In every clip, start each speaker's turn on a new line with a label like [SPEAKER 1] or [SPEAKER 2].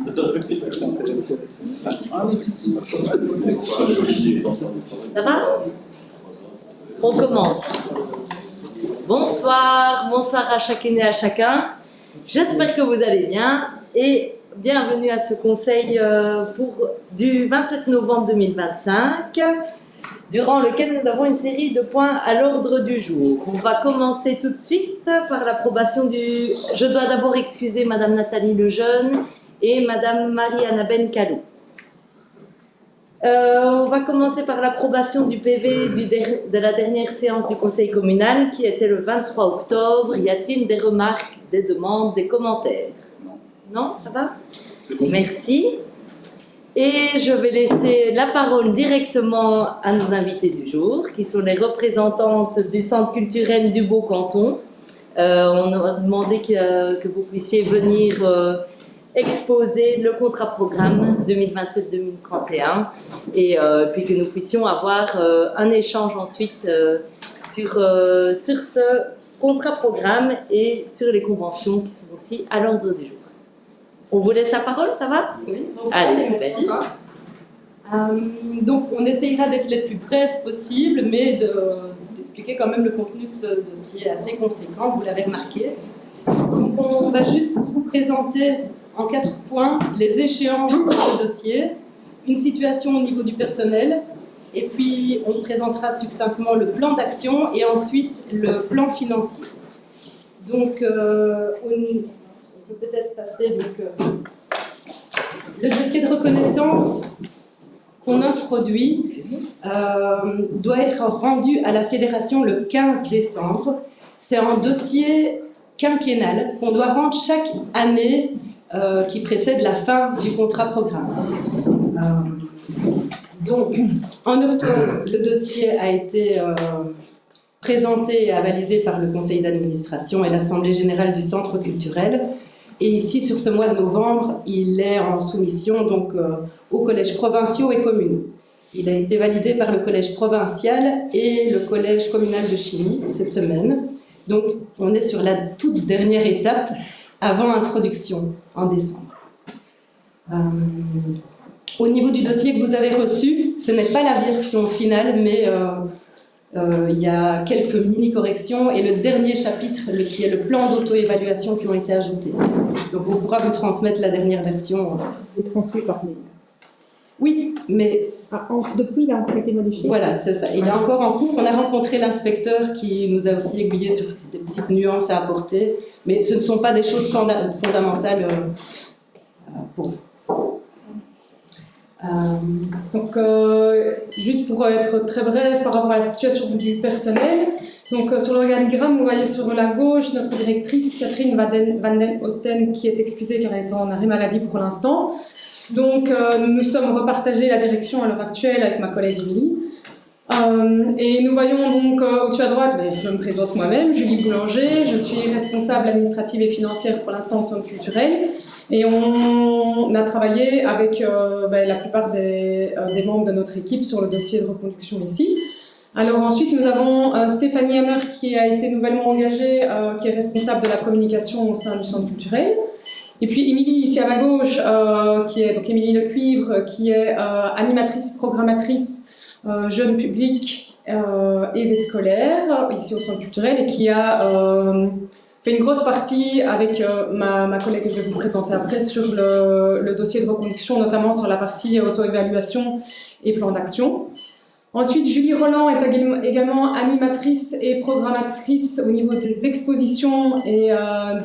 [SPEAKER 1] C'est un truc qui m'intéresse.
[SPEAKER 2] Ça va? On commence. Bonsoir, bonsoir à chacune et à chacun. J'espère que vous allez bien et bienvenue à ce conseil du 27 novembre 2025, durant lequel nous avons une série de points à l'ordre du jour. On va commencer tout de suite par l'approbation du... Je dois d'abord excuser Madame Nathalie Lejeune et Madame Marie-Annabelle Calou. On va commencer par l'approbation du PV de la dernière séance du conseil communal qui était le 23 octobre. Y a-t-il des remarques, des demandes, des commentaires? Non, ça va? Merci. Et je vais laisser la parole directement à nos invités du jour, qui sont les représentantes du Centre culturel du Beau Canton. On a demandé que vous puissiez venir exposer le contrat programme 2027-2031 et puis que nous puissions avoir un échange ensuite sur ce contrat programme et sur les conventions qui sont aussi à l'ordre du jour. On vous laisse la parole, ça va?
[SPEAKER 3] Oui, bonsoir.
[SPEAKER 2] Allez, c'est
[SPEAKER 3] Bonsoir. Donc, on essayera d'être les plus brefs possible, mais d'expliquer quand même le contenu de ce dossier assez conséquent, vous l'avez remarqué. Donc, on va juste vous présenter en 4 points les échéances de ce dossier, une situation au niveau du personnel, et puis on présentera succinctement le plan d'action et ensuite le plan financier. Donc, on peut peut-être passer le dossier de reconnaissance qu'on introduit doit être rendu à la fédération le 15 décembre. C'est un dossier quinquennal qu'on doit rendre chaque année qui précède la fin du contrat programme. Donc, en octobre, le dossier a été présenté et avalisé par le conseil d'administration et l'assemblée générale du centre culturel. Et ici, sur ce mois de novembre, il est en soumission donc, aux collèges provinciaux et communaux. Il a été validé par le collège provincial et le collège communal de chimie cette semaine. Donc, on est sur la toute dernière étape avant introduction en décembre. Au niveau du dossier que vous avez reçu, ce n'est pas la version finale, mais il y a quelques mini-corrections et le dernier chapitre, qui est le plan d'auto-évaluation, qui ont été ajoutés. Donc, on pourra vous transmettre la dernière version.
[SPEAKER 4] Est transmis par mail.
[SPEAKER 3] Oui, mais...
[SPEAKER 4] depuis, il a encore été modifié.
[SPEAKER 3] Voilà, c'est ça. Il est encore en cours. On a rencontré l'inspecteur qui nous a aussi aiguillé sur des petites nuances à apporter, mais ce ne sont pas des choses fondamentales pour vous.
[SPEAKER 4] Donc, juste pour être très bref par rapport à la situation du personnel, donc sur l'organigramme, vous voyez sur la gauche notre directrice Catherine Van den Osten qui est excusée car elle est en arrêt maladie pour l'instant. Donc, nous nous sommes repartagés la direction à l'heure actuelle avec ma collègue Émilie. Et nous voyons donc au-dessus à droite, je me présente moi-même, Julie Boulanger, je suis responsable administrative et financière pour l'instant au centre culturel. Et on a travaillé avec la plupart des membres de notre équipe sur le dossier de reconduction ici. Alors ensuite, nous avons Stéphanie Hammer qui a été nouvellement engagée, qui est responsable de la communication au sein du centre culturel. Et puis Émilie, ici à ma gauche, qui est donc Émilie Lecuivre, qui est animatrice, programmatrice, jeune public et des scolaires, ici au centre culturel, et qui a fait une grosse partie avec ma collègue que je vais vous présenter après sur le dossier de reconduction, notamment sur la partie auto-évaluation et plan d'action. Ensuite, Julie Roland est également animatrice et programmatrice au niveau des expositions et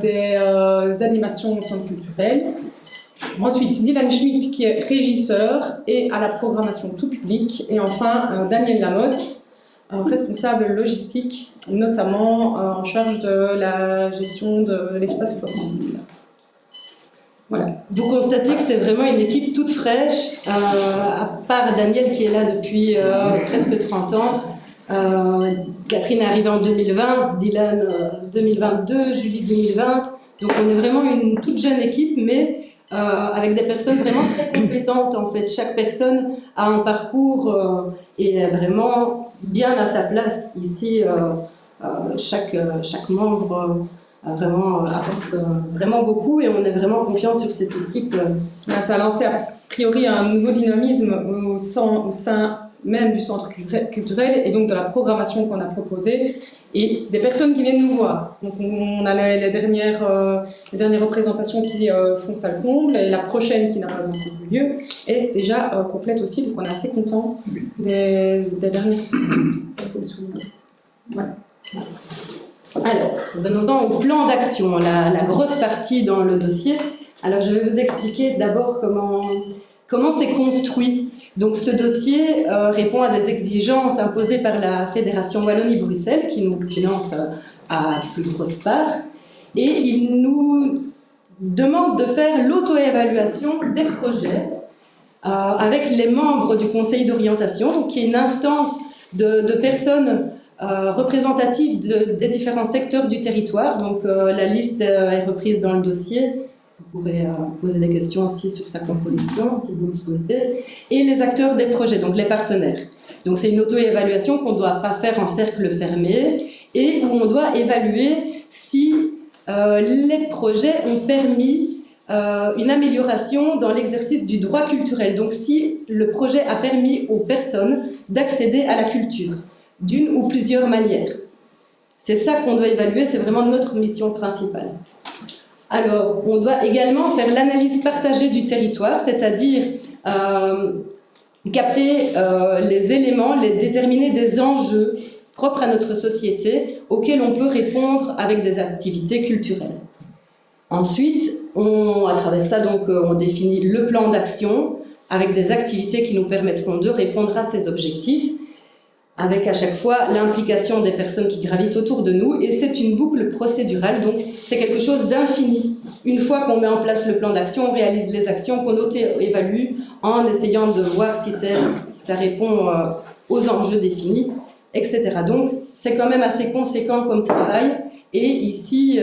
[SPEAKER 4] des animations au centre culturel. Ensuite, Dylan Schmidt qui est régisseur et à la programmation tout public. Et enfin, Daniel Lamotte, responsable logistique, notamment en charge de la gestion de l'espace flottant. Voilà.
[SPEAKER 3] Vous constatez que c'est vraiment une équipe toute fraîche, à part Daniel qui est là depuis presque 30 ans. Catherine est arrivée en 2020, Dylan 2022, Julie 2020. Donc on est vraiment une toute jeune équipe, mais avec des personnes vraiment très compétentes en fait. Chaque personne a un parcours et est vraiment bien à sa place. Ici, chaque membre apporte vraiment beaucoup et on est vraiment confiant sur cette équipe.
[SPEAKER 4] Ça a lancé a priori un nouveau dynamisme au sein même du centre culturel et donc de la programmation qu'on a proposée et des personnes qui viennent nous voir. Donc on a les dernières représentations qui font salle comble et la prochaine qui n'a pas encore eu lieu est déjà complète aussi, donc on est assez content des dernières semaines. Ça faut le souligner. Ouais.
[SPEAKER 3] Alors, venons-en au plan d'action, la grosse partie dans le dossier. Alors, je vais vous expliquer d'abord comment c'est construit. Donc, ce dossier répond à des exigences imposées par la Fédération Wallonie-Bruxelles, qui nous finance à plus grosse part, et il nous demande de faire l'auto-évaluation des projets avec les membres du conseil d'orientation, donc qui est une instance de personnes représentatives des différents secteurs du territoire. Donc la liste est reprise dans le dossier. Vous pourrez poser des questions aussi sur sa composition si vous le souhaitez. Et les acteurs des projets, donc les partenaires. Donc c'est une auto-évaluation qu'on ne doit pas faire en cercle fermé et où on doit évaluer si les projets ont permis une amélioration dans l'exercice du droit culturel. Donc si le projet a permis aux personnes d'accéder à la culture d'une ou plusieurs manières. C'est ça qu'on doit évaluer, c'est vraiment notre mission principale. Alors, on doit également faire l'analyse partagée du territoire, c'est-à-dire capter les éléments, déterminer des enjeux propres à notre société auxquels on peut répondre avec des activités culturelles. Ensuite, à travers ça, donc, on définit le plan d'action avec des activités qui nous permettront de répondre à ces objectifs, avec à chaque fois l'implication des personnes qui gravitent autour de nous, et c'est une boucle procédurale, donc c'est quelque chose d'infini. Une fois qu'on met en place le plan d'action, on réalise les actions qu'on auto-évalue en essayant de voir si ça répond aux enjeux définis, etc. Donc c'est quand même assez conséquent comme travail, et ici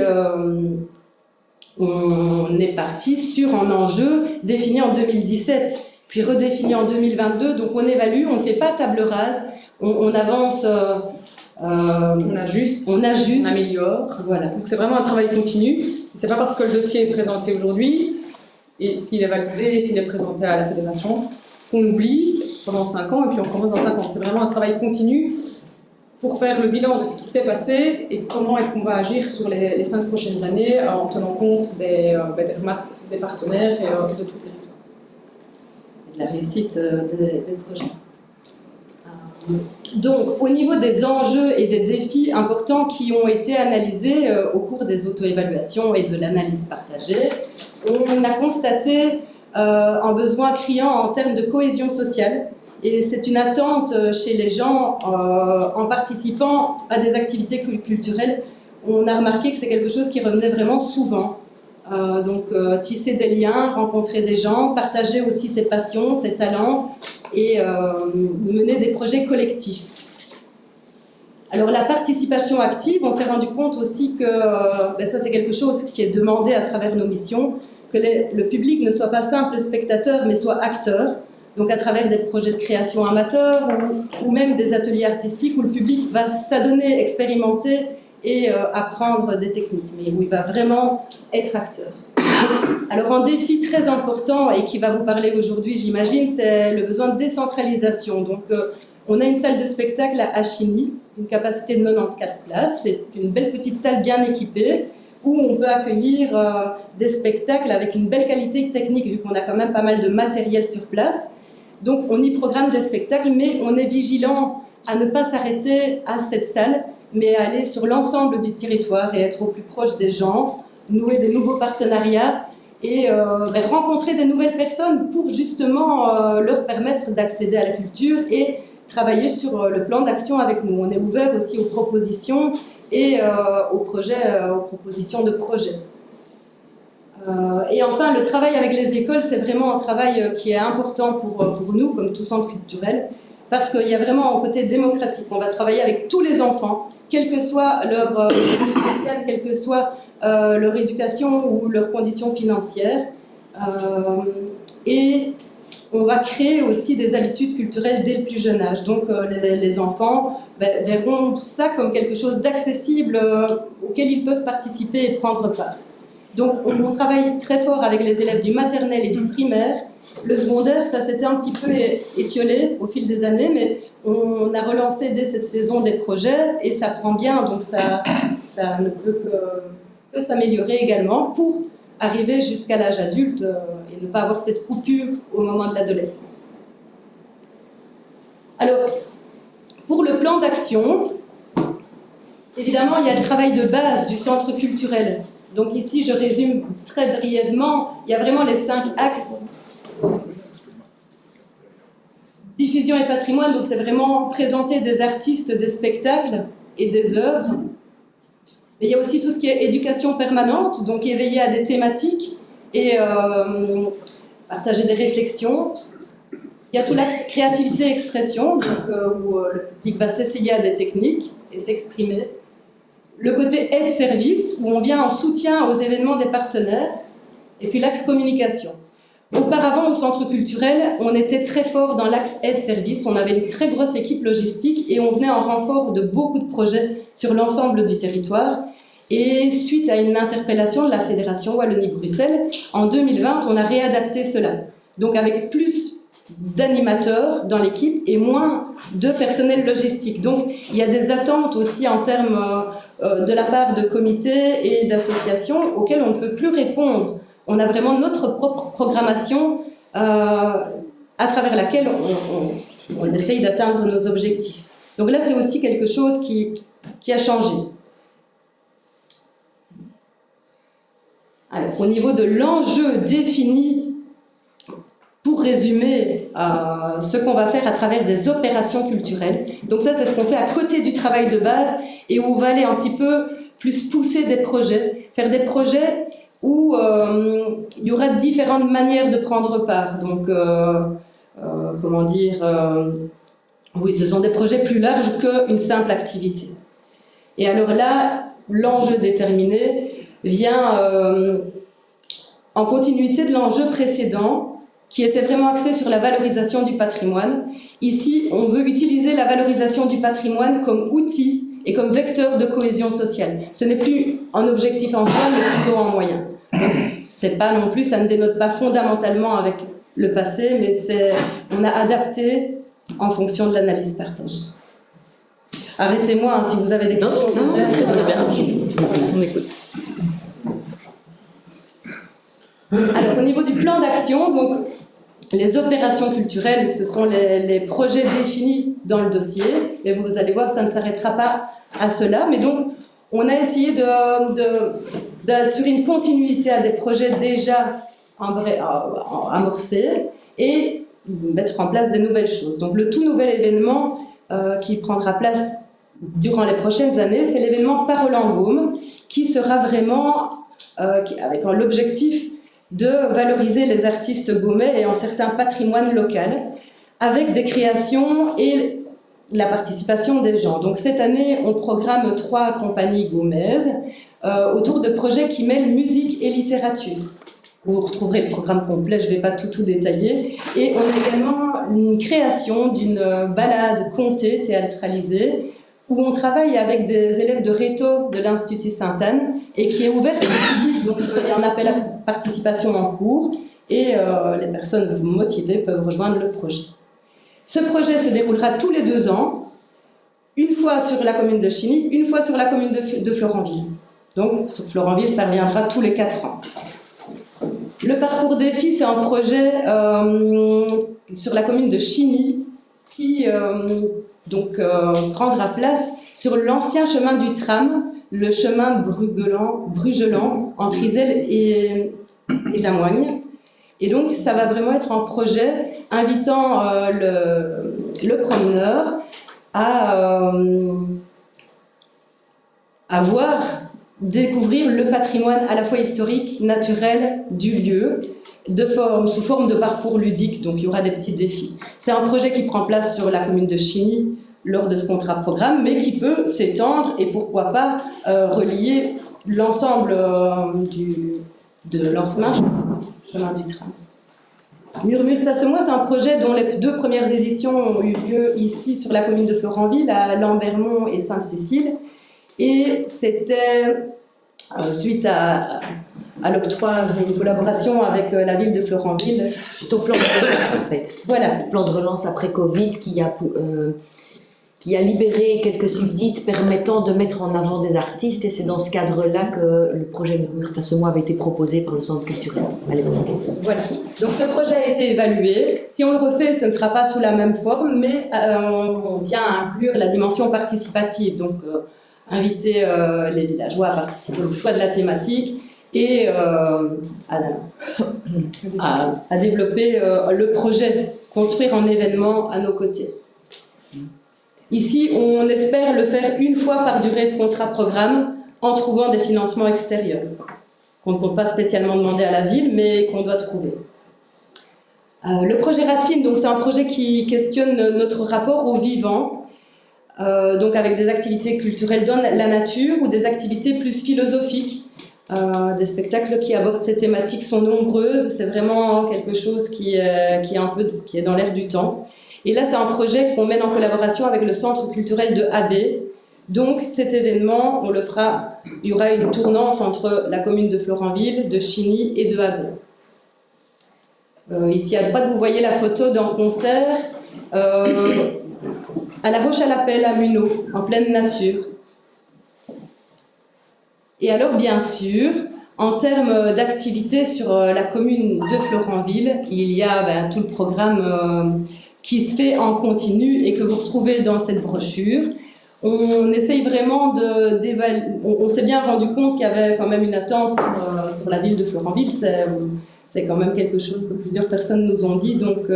[SPEAKER 3] on est parti sur un enjeu défini en 2017, puis redéfini en 2022, donc on évalue, on ne fait pas table rase, on avance,
[SPEAKER 4] on ajuste,
[SPEAKER 3] on améliore.
[SPEAKER 4] Voilà. Donc c'est vraiment un travail continu. C'est pas parce que le dossier est présenté aujourd'hui et s'il est validé et qu'il est présenté à la fédération qu'on oublie pendant 5 ans et puis on commence dans 5 ans. C'est vraiment un travail continu pour faire le bilan de ce qui s'est passé et comment est-ce qu'on va agir sur les 5 prochaines années en tenant compte des remarques des partenaires et de tout le territoire.
[SPEAKER 3] Et de la réussite des projets. Donc, au niveau des enjeux et des défis importants qui ont été analysés au cours des auto-évaluations et de l'analyse partagée, on a constaté un besoin criant en termes de cohésion sociale. Et c'est une attente chez les gens en participant à des activités culturelles. On a remarqué que c'est quelque chose qui revenait vraiment souvent. Tisser des liens, rencontrer des gens, partager aussi ses passions, ses talents et mener des projets collectifs. Alors la participation active, on s'est rendu compte aussi que ça c'est quelque chose qui est demandé à travers nos missions, que le public ne soit pas simple spectateur mais soit acteur, donc à travers des projets de création amateurs ou même des ateliers artistiques où le public va s'adonner, expérimenter et apprendre des techniques, mais où il va vraiment être acteur. Alors un défi très important et qui va vous parler aujourd'hui, j'imagine, c'est le besoin de décentralisation. Donc on a une salle de spectacle à Chigny, une capacité de 94 places, c'est une belle petite salle bien équipée où on peut accueillir des spectacles avec une belle qualité technique vu qu'on a quand même pas mal de matériel sur place. Donc on y programme des spectacles, mais on est vigilant à ne pas s'arrêter à cette salle, mais aller sur l'ensemble du territoire et être au plus proche des gens, nouer des nouveaux partenariats et rencontrer des nouvelles personnes pour justement leur permettre d'accéder à la culture et travailler sur le plan d'action avec nous. On est ouvert aussi aux propositions et aux propositions de projets. Et enfin, le travail avec les écoles, c'est vraiment un travail qui est important pour nous, comme tout centre culturel, parce qu'il y a vraiment un côté démocratique. On va travailler avec tous les enfants, quelle que soit leur niveau social, quelle que soit leur éducation ou leurs conditions financières. Et on va créer aussi des habitudes culturelles dès le plus jeune âge. Donc les enfants verront ça comme quelque chose d'accessible auquel ils peuvent participer et prendre part. Donc on travaille très fort avec les élèves du maternel et du primaire. Le secondaire, ça s'était un petit peu étiolé au fil des années, mais on a relancé dès cette saison des projets et ça prend bien, donc ça ne peut que s'améliorer également pour arriver jusqu'à l'âge adulte et ne pas avoir cette coupure au moment de l'adolescence. Alors, pour le plan d'action, évidemment, il y a le travail de base du centre culturel. Donc ici, je résume très brièvement, il y a vraiment les 5 axes. Diffusion et patrimoine, donc c'est vraiment présenter des artistes, des spectacles et des œuvres. Mais il y a aussi tout ce qui est éducation permanente, donc éveiller à des thématiques et partager des réflexions. Il y a tout l'axe créativité-expression, où le public va s'essayer à des techniques et s'exprimer. Le côté aide-service, où on vient en soutien aux événements des partenaires. Et puis l'axe communication. Auparavant, au centre culturel, on était très fort dans l'axe aide-service. On avait une très grosse équipe logistique et on venait en renfort de beaucoup de projets sur l'ensemble du territoire. Et suite à une interpellation de la Fédération Wallonie-Bruxelles, en 2020, on a réadapté cela. Donc avec plus d'animateurs dans l'équipe et moins de personnel logistique. Donc il y a des attentes aussi en termes de la part de comités et d'associations auxquelles on ne peut plus répondre. On a vraiment notre propre programmation à travers laquelle on essaye d'atteindre nos objectifs. Donc là, c'est aussi quelque chose qui a changé. Alors, au niveau de l'enjeu défini, pour résumer ce qu'on va faire à travers des opérations culturelles, donc ça, c'est ce qu'on fait à côté du travail de base et où on va aller un petit peu plus pousser des projets, faire des projets où il y aura différentes manières de prendre part. Donc, comment dire, oui, ce sont des projets plus larges qu'une simple activité. Et alors là, l'enjeu déterminé vient en continuité de l'enjeu précédent, qui était vraiment axé sur la valorisation du patrimoine. Ici, on veut utiliser la valorisation du patrimoine comme outil et comme vecteur de cohésion sociale. Ce n'est plus un objectif en soi, mais plutôt un moyen. C'est pas non plus, ça ne dénote pas fondamentalement avec le passé, mais on a adapté en fonction de l'analyse partagée. Arrêtez-moi hein, si vous avez des questions.
[SPEAKER 2] Non, c'est très bien. On écoute.
[SPEAKER 3] Alors, au niveau du plan d'action, donc, les opérations culturelles, ce sont les projets définis dans le dossier. Et vous allez voir, ça ne s'arrêtera pas à cela. Mais donc, on a essayé d'assurer une continuité à des projets déjà amorcés et mettre en place des nouvelles choses. Donc, le tout nouvel événement qui prendra place durant les prochaines années, c'est l'événement Parole en Gaume, qui sera vraiment avec l'objectif de valoriser les artistes gaumais et un certain patrimoine local, avec des créations et la participation des gens. Donc cette année, on programme 3 compagnies gaumaises autour de projets qui mêlent musique et littérature. Vous retrouverez le programme complet, je ne vais pas tout détailler. Et on a également une création d'une balade contée, théâtralisée, où on travaille avec des élèves de Réto de l'Institut Sainte-Anne et qui est ouverte au public. Donc il y a un appel à participation en cours et les personnes motivées peuvent rejoindre le projet. Ce projet se déroulera tous les 2 ans, une fois sur la commune de Chigny, une fois sur la commune de Florenville. Donc sur Florenville, ça reviendra tous les 4 ans. Le parcours défi, c'est un projet sur la commune de Chigny qui prendra place sur l'ancien chemin du tram, le chemin Brugelant entre Iselle et Jamoigne. Et donc, ça va vraiment être un projet invitant le promeneur à découvrir le patrimoine à la fois historique, naturel du lieu, sous forme de parcours ludique, donc il y aura des petits défis. C'est un projet qui prend place sur la commune de Chigny lors de ce contrat programme, mais qui peut s'étendre et pourquoi pas relier l'ensemble de Lance-Marche, chemin du tram. Murmure Tassemois, c'est un projet dont les 2 premières éditions ont eu lieu ici sur la commune de Florenville, à Lambermont et Sainte-Cécile. Et c'était suite à l'octroi, c'est une collaboration avec la ville de Florenville.
[SPEAKER 1] Suite au plan de relance en fait.
[SPEAKER 3] Voilà.
[SPEAKER 1] Le plan de relance après Covid qui a libéré quelques subsides permettant de mettre en avant des artistes, et c'est dans ce cadre-là que le projet Murmure Tassemois avait été proposé par le centre culturel à l'époque.
[SPEAKER 3] Voilà. Donc ce projet a été évalué. Si on le refait, ce ne sera pas sous la même forme, mais on tient à inclure la dimension participative. Donc inviter les villageois à participer au choix de la thématique et à développer le projet, construire un événement à nos côtés. Ici, on espère le faire une fois par durée de contrat-programme en trouvant des financements extérieurs, qu'on ne compte pas spécialement demander à la ville, mais qu'on doit trouver. Le projet Racine, donc c'est un projet qui questionne notre rapport au vivant, donc avec des activités culturelles dans la nature ou des activités plus philosophiques. Des spectacles qui abordent ces thématiques sont nombreuses, c'est vraiment quelque chose qui est dans l'air du temps. Et là, c'est un projet qu'on mène en collaboration avec le centre culturel de Abbé. Donc cet événement, on le fera, il y aura une tournante entre la commune de Florenville, de Chigny et de Abbé. Ici à droite, vous voyez la photo d'un concert à la Roche-à-l'Appel, à Muneau, en pleine nature. Et alors, bien sûr, en termes d'activité sur la commune de Florenville, il y a tout le programme qui se fait en continu et que vous retrouvez dans cette brochure. On essaye vraiment on s'est bien rendu compte qu'il y avait quand même une attente sur la ville de Florenville. C'est quand même quelque chose que plusieurs personnes nous ont dit. Donc,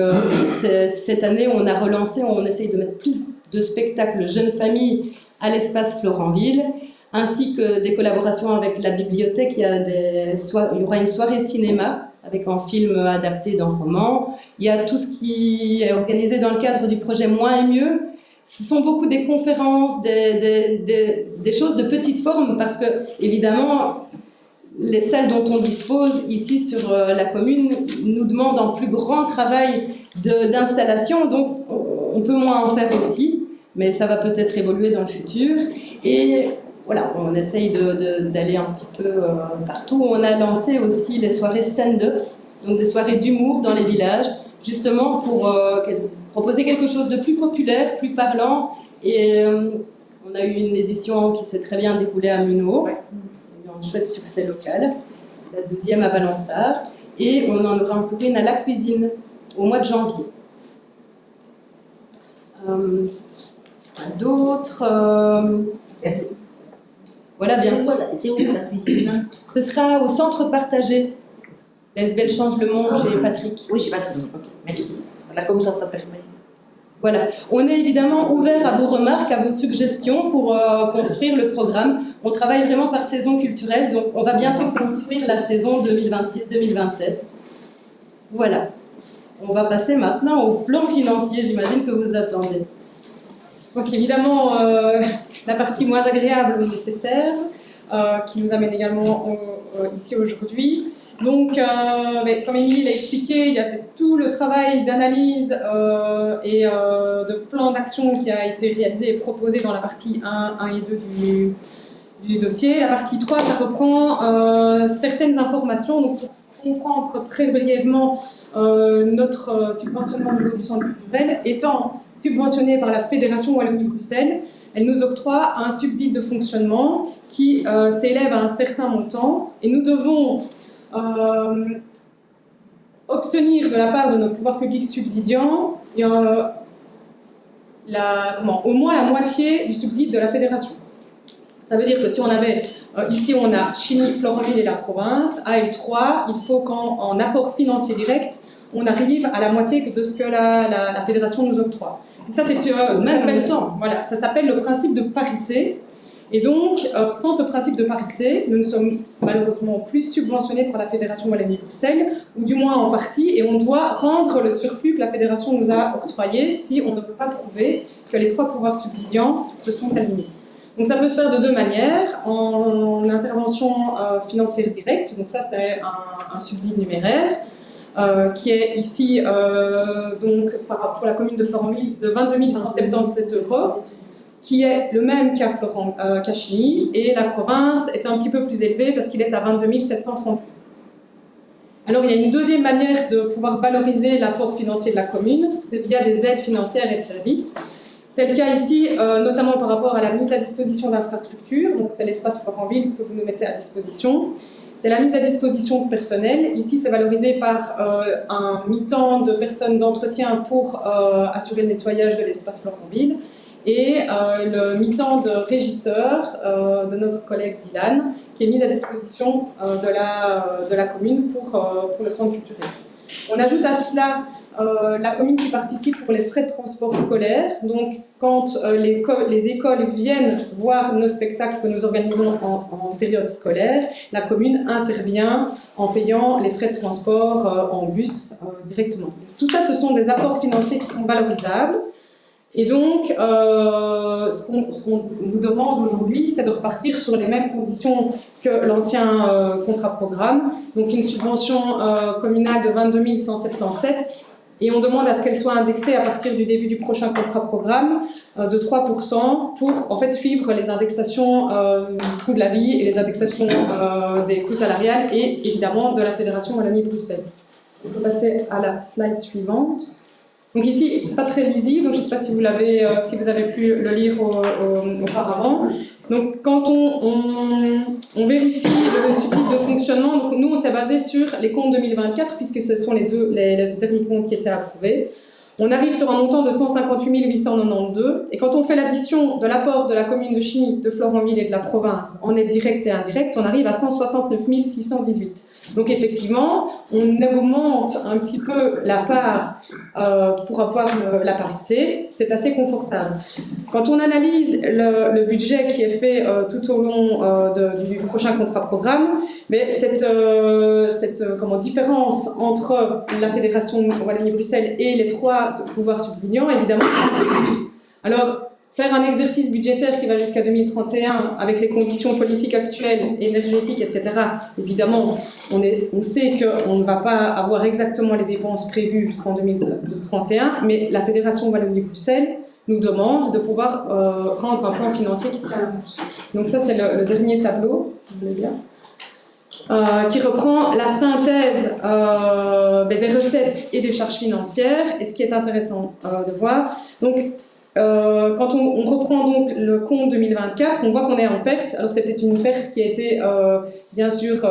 [SPEAKER 3] cette année, on a relancé, on essaye de mettre plus de spectacles jeunes familles à l'espace Florenville, ainsi que des collaborations avec la bibliothèque. Il y aura une soirée cinéma avec un film adapté d'un roman. Il y a tout ce qui est organisé dans le cadre du projet Moins et Mieux. Ce sont beaucoup des conférences, des choses de petite forme, parce que, évidemment, les salles dont on dispose ici sur la commune nous demandent un plus grand travail d'installation, donc on peut moins en faire aussi, mais ça va peut-être évoluer dans le futur. Et voilà, on essaye d'aller un petit peu partout. On a lancé aussi les soirées stand-up, donc des soirées d'humour dans les villages, justement pour proposer quelque chose de plus populaire, plus parlant. Et on a eu une édition qui s'est très bien déroulée à Muneau, un chouette succès local, la deuxième à Valensart, et on en aura encore une à la cuisine au mois de janvier. D'autres... Voilà, bien sûr.
[SPEAKER 1] C'est où la cuisine?
[SPEAKER 3] Ce sera au centre partagé. L'ASBL Change le Monde chez Patrick.
[SPEAKER 1] Oui, chez Patrick. Ok, merci. Voilà, comme ça permet.
[SPEAKER 3] Voilà. On est évidemment ouvert à vos remarques, à vos suggestions pour construire le programme. On travaille vraiment par saison culturelle, donc on va bientôt construire la saison 2026-2027. Voilà. On va passer maintenant au plan financier, j'imagine que vous attendez.
[SPEAKER 4] Donc évidemment, la partie moins agréable mais nécessaire, qui nous amène également ici aujourd'hui. Donc, comme Émilie l'a expliqué, il y a fait tout le travail d'analyse et de plan d'action qui a été réalisé et proposé dans la partie 1 et 2 du dossier. La partie 3, ça reprend certaines informations. Donc, pour comprendre très brièvement notre subventionnement au niveau du centre culturel, étant subventionné par la Fédération Wallonie-Bruxelles, elle nous octroie un subside de fonctionnement qui s'élève à un certain montant et nous devons obtenir de la part de nos pouvoirs publics subsidiants au moins la moitié du subside de la fédération. Ça veut dire que si on avait, ici on a Chigny, Florenville et la province, à L3, il faut qu'en apport financier direct, on arrive à la moitié de ce que la fédération nous octroie. Donc ça, ça s'appelle le principe de parité. Et donc, sans ce principe de parité, nous ne sommes malheureusement plus subventionnés par la Fédération Wallonie-Bruxelles, ou du moins en partie, et on doit rendre le surplus que la Fédération nous a octroyé si on ne peut pas prouver que les 3 pouvoirs subsidiants se sont alignés. Donc ça peut se faire de 2 manières, en intervention financière directe, donc ça c'est un subside numéraire, qui est ici, donc, pour la commune de Florenville, de 22 177 €, qui est le même qu'à Chigny, et la province est un petit peu plus élevée parce qu'il est à 22 738. Alors, il y a une deuxième manière de pouvoir valoriser l'apport financier de la commune, c'est via des aides financières et de services. C'est le cas ici, notamment par rapport à la mise à disposition d'infrastructures, donc c'est l'espace Florenville que vous nous mettez à disposition. C'est la mise à disposition de personnel. Ici, c'est valorisé par un mi-temps de personnes d'entretien pour assurer le nettoyage de l'espace Florenville, et le mi-temps de régisseur de notre collègue Dylan, qui est mis à disposition de la commune pour le centre culturel. On ajoute à cela la commune qui participe pour les frais de transport scolaire. Donc, quand les écoles viennent voir nos spectacles que nous organisons en période scolaire, la commune intervient en payant les frais de transport en bus directement. Tout ça, ce sont des apports financiers qui sont valorisables. Et donc, ce qu'on vous demande aujourd'hui, c'est de repartir sur les mêmes conditions que l'ancien contrat programme, donc une subvention communale de 22 177, et on demande à ce qu'elle soit indexée à partir du début du prochain contrat programme de 3% pour en fait suivre les indexations du coût de la vie et les indexations des coûts salariales et évidemment de la Fédération Wallonie-Bruxelles. On peut passer à la slide suivante. Donc ici, c'est pas très lisible, donc je ne sais pas si vous avez pu le lire auparavant. Donc quand on vérifie le subside de fonctionnement, donc nous on s'est basé sur les comptes 2024 puisque ce sont les derniers comptes qui étaient approuvés. On arrive sur un montant de 158 892, et quand on fait l'addition de l'apport de la commune de Chigny, de Florenville et de la province en aide directe et indirecte, on arrive à 169 618. Donc effectivement, on augmente un petit peu la part pour avoir la parité, c'est assez confortable. Quand on analyse le budget qui est fait tout au long du prochain contrat programme, mais cette différence entre la Fédération Wallonie-Bruxelles et les trois pouvoirs subsidiants, évidemment. Alors, faire un exercice budgétaire qui va jusqu'à 2031 avec les conditions politiques actuelles, énergétiques, etc., évidemment, on sait qu'on ne va pas avoir exactement les dépenses prévues jusqu'en 2031, mais la Fédération Wallonie-Bruxelles nous demande de pouvoir rendre un plan financier qui tient la route. Donc ça, c'est le dernier tableau, si vous voulez bien. Qui reprend la synthèse des recettes et des charges financières. Et ce qui est intéressant de voir, donc, quand on reprend donc le compte 2024, on voit qu'on est en perte. Alors c'était une perte qui a été bien sûr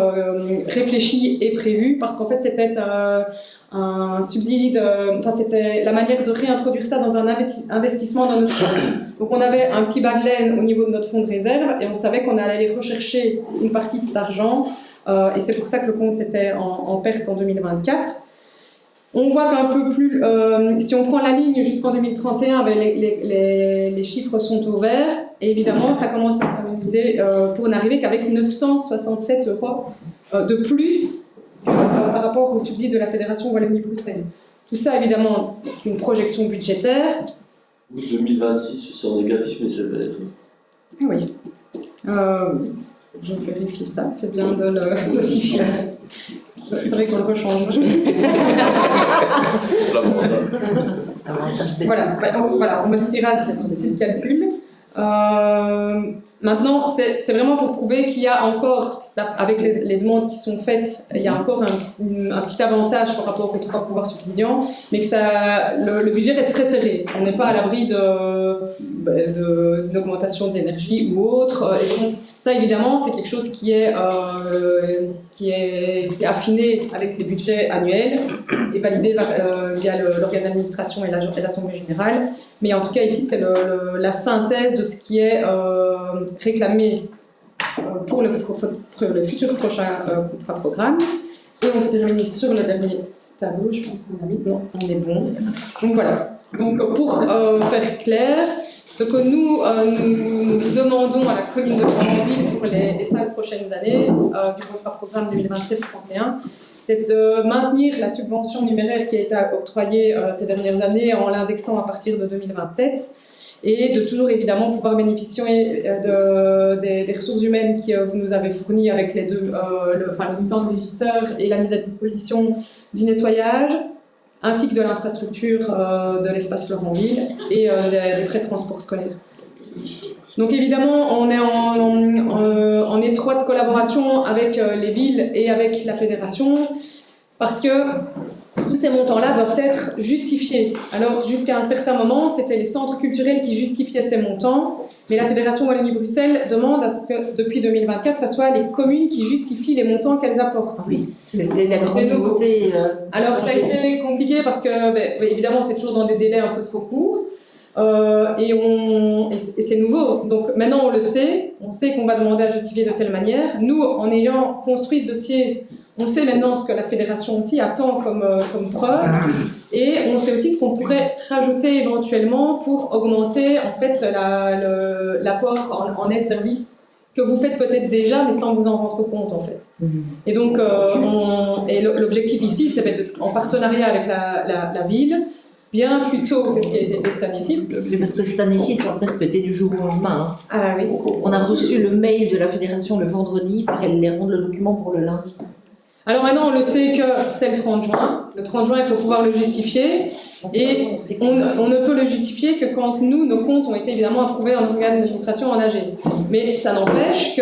[SPEAKER 4] réfléchie et prévue parce qu'en fait c'était un subside, c'était la manière de réintroduire ça dans un investissement dans notre fonds. Donc on avait un petit bas de laine au niveau de notre fonds de réserve et on savait qu'on allait aller rechercher une partie de cet argent et c'est pour ça que le compte était en perte en 2024. On voit qu'un peu plus, si on prend la ligne jusqu'en 2031, ben les chiffres sont au vert. Et évidemment, ça commence à s'amuser pour n'arriver qu'avec 967 € de plus par rapport au subside de la Fédération Wallonie-Bruxelles. Tout ça, évidemment, une projection budgétaire.
[SPEAKER 5] 2026, c'est en négatif, mais c'est vert.
[SPEAKER 4] Oui. Je vérifie ça, c'est bien de le notifier. C'est vrai qu'on le rechange. Voilà, on modifiera si le calcul. Maintenant, c'est vraiment pour prouver qu'il y a encore, avec les demandes qui sont faites, il y a encore un petit avantage par rapport aux trois pouvoirs subsidiants, mais que le budget reste très serré. On n'est pas à l'abri d'une augmentation de l'énergie ou autre. Et donc, ça, évidemment, c'est quelque chose qui est affiné avec les budgets annuels et validé via l'organe d'administration et l'Assemblée générale. Mais en tout cas, ici, c'est la synthèse de ce qui est réclamé pour le futur prochain contrat programme. Et on peut terminer sur le dernier tableau, je pense qu'on a mis. Non, on est bon. Donc voilà. Donc pour faire clair, ce que nous demandons à la commune de Florenville pour les 5 prochaines années du contrat programme 2027-31, c'est de maintenir la subvention numéraire qui a été octroyée ces dernières années en l'indexant à partir de 2027 et de toujours évidemment pouvoir bénéficier des ressources humaines que vous nous avez fournies avec les deux, le mi-temps de régisseur et la mise à disposition du nettoyage, ainsi que de l'infrastructure de l'espace Florentville et des frais de transport scolaire. Donc évidemment, on est en étroite collaboration avec les villes et avec la fédération, parce que tous ces montants-là doivent être justifiés. Alors jusqu'à un certain moment, c'était les centres culturels qui justifiaient ces montants, mais la Fédération Wallonie-Bruxelles demande à ce que, depuis 2024, ce soit les communes qui justifient les montants qu'elles apportent.
[SPEAKER 1] Oui, c'était la grande
[SPEAKER 4] nouveau.
[SPEAKER 1] nouveauté.
[SPEAKER 4] Alors ça a été compliqué parce que, évidemment, c'est toujours dans des délais un peu trop courts. Et c'est nouveau. Donc maintenant, on sait qu'on va demander à justifier de telle manière. Nous, en ayant construit ce dossier, on sait maintenant ce que la fédération aussi attend comme preuve, et on sait aussi ce qu'on pourrait rajouter éventuellement pour augmenter en fait l'apport en aide-service que vous faites peut-être déjà, mais sans vous en rendre compte en fait. Et donc, l'objectif ici, c'est en partenariat avec la ville, bien plus tôt que ce qui a été fait cette année-ci.
[SPEAKER 6] Mais parce que cette année-ci, ça a presque été du jour au lendemain.
[SPEAKER 4] Ah oui.
[SPEAKER 6] On a reçu le mail de la fédération le vendredi, il fallait les rendre le document pour le lundi.
[SPEAKER 4] Alors maintenant, on le sait que c'est le 30 juin. Le 30 juin, il faut pouvoir le justifier. Et on ne peut le justifier que quand nos comptes ont été évidemment approuvés en organe d'administration en AG. Mais ça n'empêche que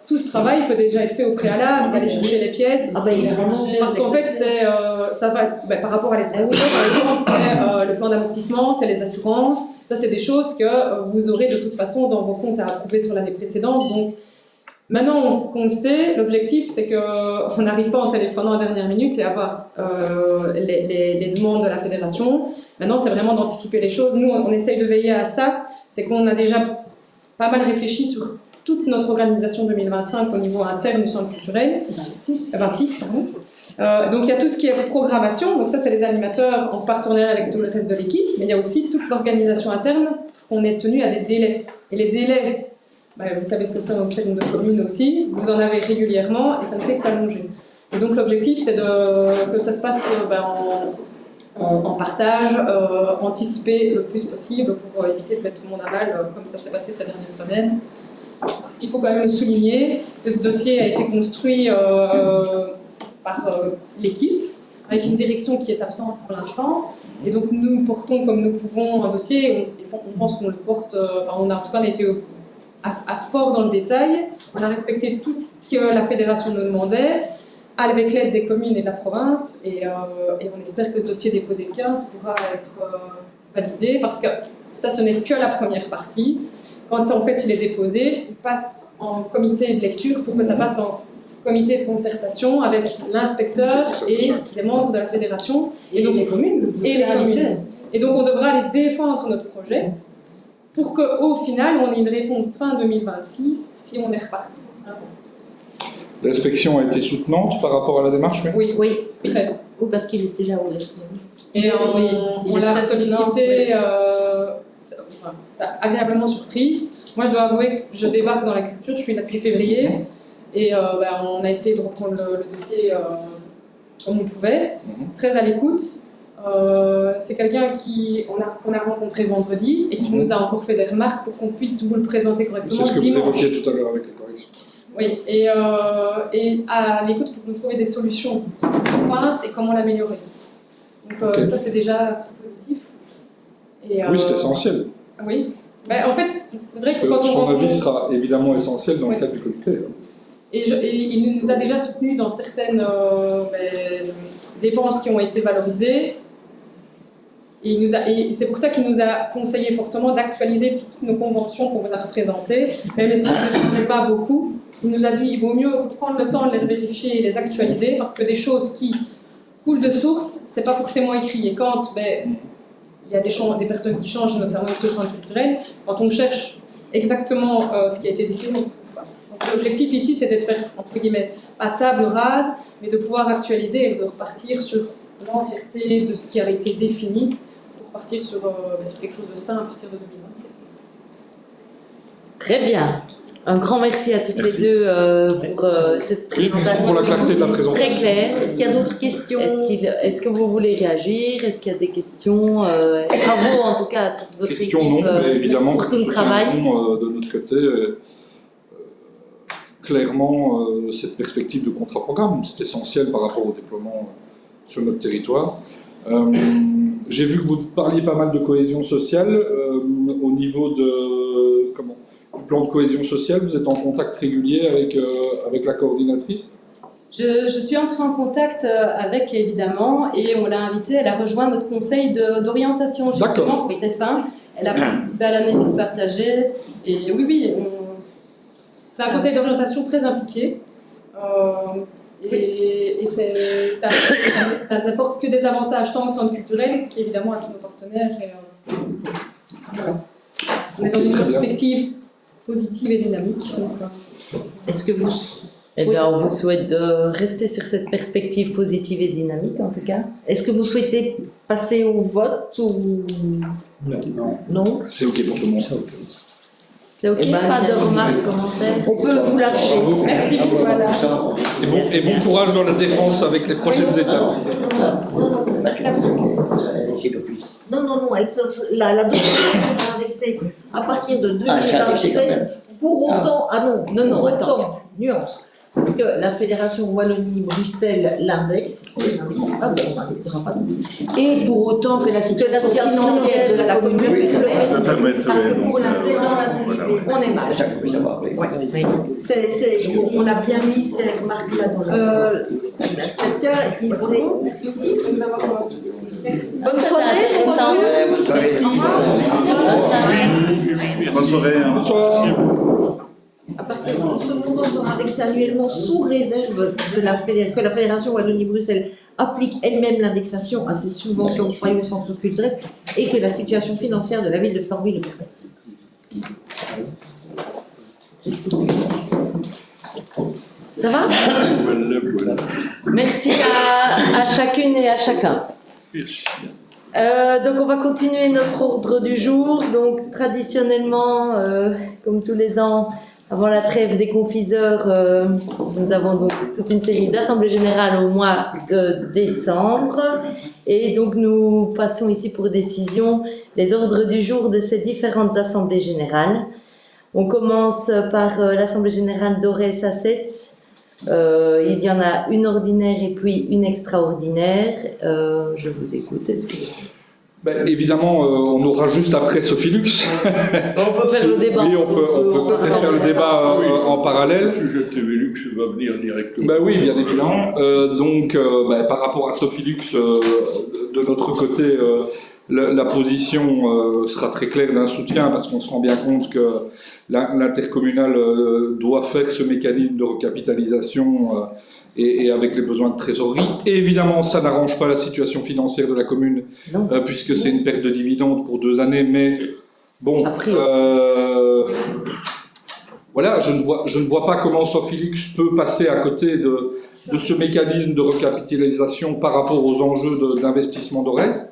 [SPEAKER 4] tout ce travail peut déjà être fait au préalable, aller chercher les pièces.
[SPEAKER 6] Ah ben évidemment.
[SPEAKER 4] Parce qu'en fait, ça va par rapport à l'espace par exemple, c'est le plan d'amortissement, c'est les assurances. Ça, c'est des choses que vous aurez de toute façon dans vos comptes à approuver sur l'année précédente. Donc, maintenant qu'on le sait, l'objectif, c'est qu'on n'arrive pas en téléphonant en dernière minute et avoir les demandes de la fédération. Maintenant, c'est vraiment d'anticiper les choses. Nous, on essaye de veiller à ça. C'est qu'on a déjà pas mal réfléchi sur toute notre organisation 2025 au niveau interne du centre culturel. 26, pardon. Donc, il y a tout ce qui est programmation. Donc, ça, c'est les animateurs en partenariat avec tout le reste de l'équipe. Mais il y a aussi toute l'organisation interne, parce qu'on est tenu à des délais. Et les délais, vous savez ce que c'est en termes de communes aussi, vous en avez régulièrement et ça ne fait que s'allonger. Et donc l'objectif, c'est que ça se passe en partage, anticiper le plus possible pour éviter de mettre tout le monde à mal, comme ça s'est passé ces dernières semaines. Parce qu'il faut quand même le souligner que ce dossier a été construit par l'équipe, avec une direction qui est absente pour l'instant. Et donc nous portons comme nous pouvons un dossier, on pense qu'on le porte, on a été à fort dans le détail. On a respecté tout ce que la fédération nous demandait, avec l'aide des communes et de la province, et on espère que ce dossier déposé le 15 pourra être validé, parce que ça, ce n'est que la première partie. Quand en fait il est déposé, il passe en comité de lecture pour que ça passe en comité de concertation avec l'inspecteur et les membres de la fédération
[SPEAKER 1] Et donc les communes.
[SPEAKER 4] et les communes. Et donc on devra aller défendre notre projet pour qu'au final on ait une réponse fin 2026 si on est reparti pour 5 ans.
[SPEAKER 7] L'inspection a été soutenante par rapport à la démarche, oui.
[SPEAKER 4] Oui, très.
[SPEAKER 6] Oui, parce qu'il était là, oui.
[SPEAKER 4] Et on l'a sollicité agréablement surprise. Moi, je dois avouer que je débarque dans la culture, je suis là depuis février, et on a essayé de reprendre le dossier comme on pouvait, très à l'écoute. C'est quelqu'un qu'on a rencontré vendredi et qui nous a encore fait des remarques pour qu'on puisse vous le présenter correctement
[SPEAKER 7] C'est ce que vous
[SPEAKER 4] dimanche.
[SPEAKER 7] évoquiez tout à l'heure avec les corrections.
[SPEAKER 4] Oui, et à l'écoute pour nous trouver des solutions sur ce qui coince et comment l'améliorer. Donc
[SPEAKER 7] Okay.
[SPEAKER 4] ça, c'est déjà très positif. Et,
[SPEAKER 7] Oui, c'est essentiel.
[SPEAKER 4] Oui. En fait, il faudrait que
[SPEAKER 7] Parce
[SPEAKER 4] quand
[SPEAKER 7] que
[SPEAKER 4] on
[SPEAKER 7] son
[SPEAKER 4] rencontre...
[SPEAKER 7] avis sera évidemment essentiel dans le
[SPEAKER 4] Oui.
[SPEAKER 7] cadre du comité.
[SPEAKER 4] Et il nous a déjà soutenus dans certaines dépenses qui ont été valorisées. Et c'est pour ça qu'il nous a conseillé fortement d'actualiser toutes nos conventions qu'on vous a représentées, même si ça ne changeait pas beaucoup. Il nous a dit qu'il vaut mieux prendre le temps de les vérifier et les actualiser, parce que des choses qui coulent de source, c'est pas forcément écrit. Et quand il y a des personnes qui changent, notamment ici au centre culturel, quand on cherche exactement ce qui a été décidé, on ne trouve pas. Donc, l'objectif ici, c'était de faire, entre guillemets, pas table rase, mais de pouvoir actualiser et de repartir sur l'entièreté de ce qui avait été défini, pour partir sur quelque chose de sain à partir de 2027.
[SPEAKER 2] Très bien. Un grand merci à toutes les deux pour cette
[SPEAKER 7] Oui,
[SPEAKER 2] présentation.
[SPEAKER 7] pour la clarté de la présentation.
[SPEAKER 2] Très claire.
[SPEAKER 6] Est-ce qu'il y a d'autres questions?
[SPEAKER 2] Est-ce que vous voulez réagir? Est-ce qu'il y a des questions? Bravo en tout cas à toute votre
[SPEAKER 7] Question
[SPEAKER 2] équipe
[SPEAKER 7] non, mais évidemment
[SPEAKER 2] pour
[SPEAKER 7] que
[SPEAKER 2] tout le
[SPEAKER 7] nous
[SPEAKER 2] travail.
[SPEAKER 7] soutiendrons, de notre côté clairement cette perspective de contrat-programme. C'est essentiel par rapport au déploiement sur notre territoire. J'ai vu que vous parliez pas mal de cohésion sociale. Au niveau du plan de cohésion sociale, vous êtes en contact régulier avec la coordinatrice?
[SPEAKER 3] Je suis entrée en contact avec, évidemment, et on l'a invitée, elle a rejoint notre conseil d'orientation justement pour ces fins. Elle a participé à l'analyse partagée, et oui,
[SPEAKER 4] C'est un conseil d'orientation très impliqué. Et ça n'apporte que des avantages tant au centre culturel qu'évidemment à tous nos partenaires. Voilà. On est dans une perspective positive et dynamique.
[SPEAKER 6] Est-ce que vous...
[SPEAKER 2] Eh bien, on vous souhaite de rester sur cette perspective positive et dynamique, en tout cas.
[SPEAKER 6] Est-ce que vous souhaitez passer au vote ou...
[SPEAKER 5] Non.
[SPEAKER 6] Non?
[SPEAKER 7] C'est OK pour tout le monde.
[SPEAKER 2] C'est OK,
[SPEAKER 6] Eh ben,
[SPEAKER 2] pas
[SPEAKER 6] bien,
[SPEAKER 2] de remarques, commentaires?
[SPEAKER 6] On peut vous lâcher.
[SPEAKER 4] Merci beaucoup.
[SPEAKER 6] Voilà.
[SPEAKER 7] Et bon courage dans la défense avec les prochaines étapes.
[SPEAKER 6] Non, la dotation sera indexée à partir de
[SPEAKER 5] c'est indexé quand même.
[SPEAKER 6] 2027. Pour autant, autant, nuance, que la Fédération Wallonie-Bruxelles l'indexe, c'est l'index pas, on n'indexera pas.
[SPEAKER 1] Et pour autant que la situation financière de la commune parce que pour la saison, on est mal.
[SPEAKER 5] Ça, faut savoir, oui.
[SPEAKER 1] On a bien mis ces remarques-là dans le...
[SPEAKER 6] Quelqu'un qui sait. Bonne soirée.
[SPEAKER 8] Bonne soirée.
[SPEAKER 7] Bonsoir.
[SPEAKER 6] À partir de ce montant sera indexé annuellement sous réserve que la Fédération Wallonie-Bruxelles applique elle-même l'indexation à ses subventions octroyées au centre culturel et que la situation financière de la ville de Florville le permette. Ça va?
[SPEAKER 2] Merci à chacune et à chacun. Donc on va continuer notre ordre du jour. Donc traditionnellement, comme tous les ans, avant la trêve des confiseurs, nous avons donc toute une série d'assemblées générales au mois de décembre. Et donc nous passons ici pour décision les ordres du jour de ces différentes assemblées générales. On commence par l'assemblée générale d'Aurès à 7. Il y en a une ordinaire et puis une extraordinaire. Je vous écoute.
[SPEAKER 7] Ben, évidemment, on aura juste après Sophie Lux.
[SPEAKER 2] On peut faire le débat.
[SPEAKER 7] Oui, on peut peut-être faire le débat en parallèle.
[SPEAKER 8] Le sujet TV Lux va venir directement.
[SPEAKER 7] Ben oui, bien évidemment. Donc, par rapport à Sophie Lux, de notre côté, la position sera très claire d'un soutien parce qu'on se rend bien compte que l'intercommunal doit faire ce mécanisme de recapitalisation et avec les besoins de trésorerie. Et évidemment, ça n'arrange pas la situation financière de la commune puisque c'est une perte de dividendes pour 2 années, mais bon, voilà, je ne vois pas comment Sophie Lux peut passer à côté de ce mécanisme de recapitalisation par rapport aux enjeux d'investissement d'Aurès.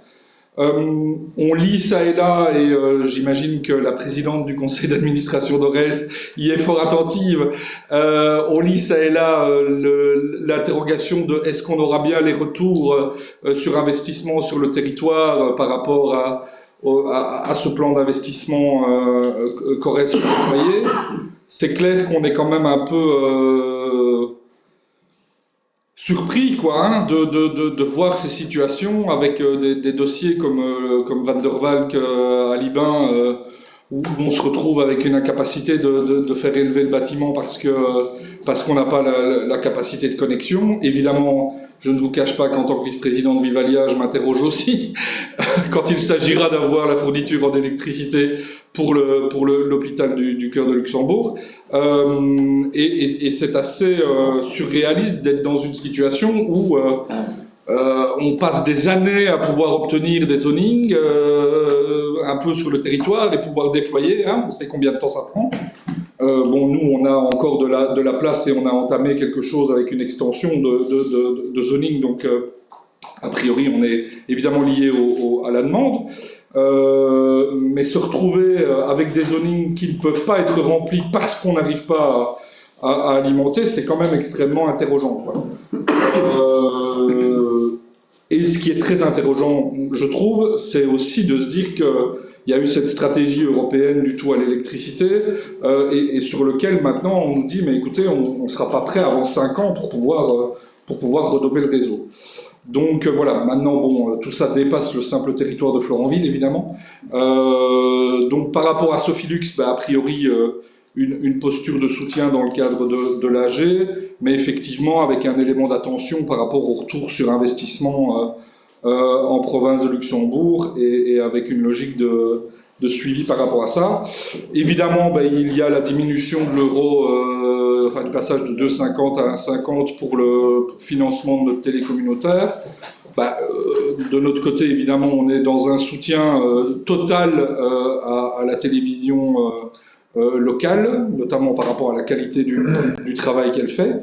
[SPEAKER 7] On lit ça et là, et j'imagine que la présidente du conseil d'administration d'Aurès y est fort attentive. On lit ça et là l'interrogation de est-ce qu'on aura bien les retours sur investissement sur le territoire par rapport à ce plan d'investissement qu'Aurès peut déployer. C'est clair qu'on est quand même un peu surpris de voir ces situations avec des dossiers comme Van der Valk à Libin où on se retrouve avec une incapacité de faire élever le bâtiment parce qu'on n'a pas la capacité de connexion. Évidemment, je ne vous cache pas qu'en tant que vice-président de Vivalia, je m'interroge aussi quand il s'agira d'avoir la fourniture en électricité pour l'hôpital du cœur de Luxembourg. Et c'est assez surréaliste d'être dans une situation où on passe des années à pouvoir obtenir des zonings un peu sur le territoire et pouvoir déployer, on sait combien de temps ça prend. Nous, on a encore de la place et on a entamé quelque chose avec une extension de zoning, donc a priori, on est évidemment lié à la demande. mais se retrouver avec des zonings qui ne peuvent pas être remplis parce qu'on n'arrive pas à alimenter, c'est quand même extrêmement interrogeant, quoi. Et ce qui est très interrogeant, je trouve, c'est aussi de se dire qu'il y a eu cette stratégie européenne du tout à l'électricité et sur lequel maintenant on nous dit mais écoutez, on ne sera pas prêt avant 5 ans pour pouvoir redoper le réseau. Donc voilà, maintenant bon, tout ça dépasse le simple territoire de Florenville évidemment. Donc par rapport à Sofilux, a priori une posture de soutien dans le cadre de l'AG, mais effectivement avec un élément d'attention par rapport au retour sur investissement en province de Luxembourg et avec une logique de suivi par rapport à ça. Évidemment, il y a la diminution de l'euro, enfin du passage de 2,50 à 1,50 pour le financement de notre télé communautaire. De notre côté, évidemment, on est dans un soutien total à la télévision locale, notamment par rapport à la qualité du travail qu'elle fait.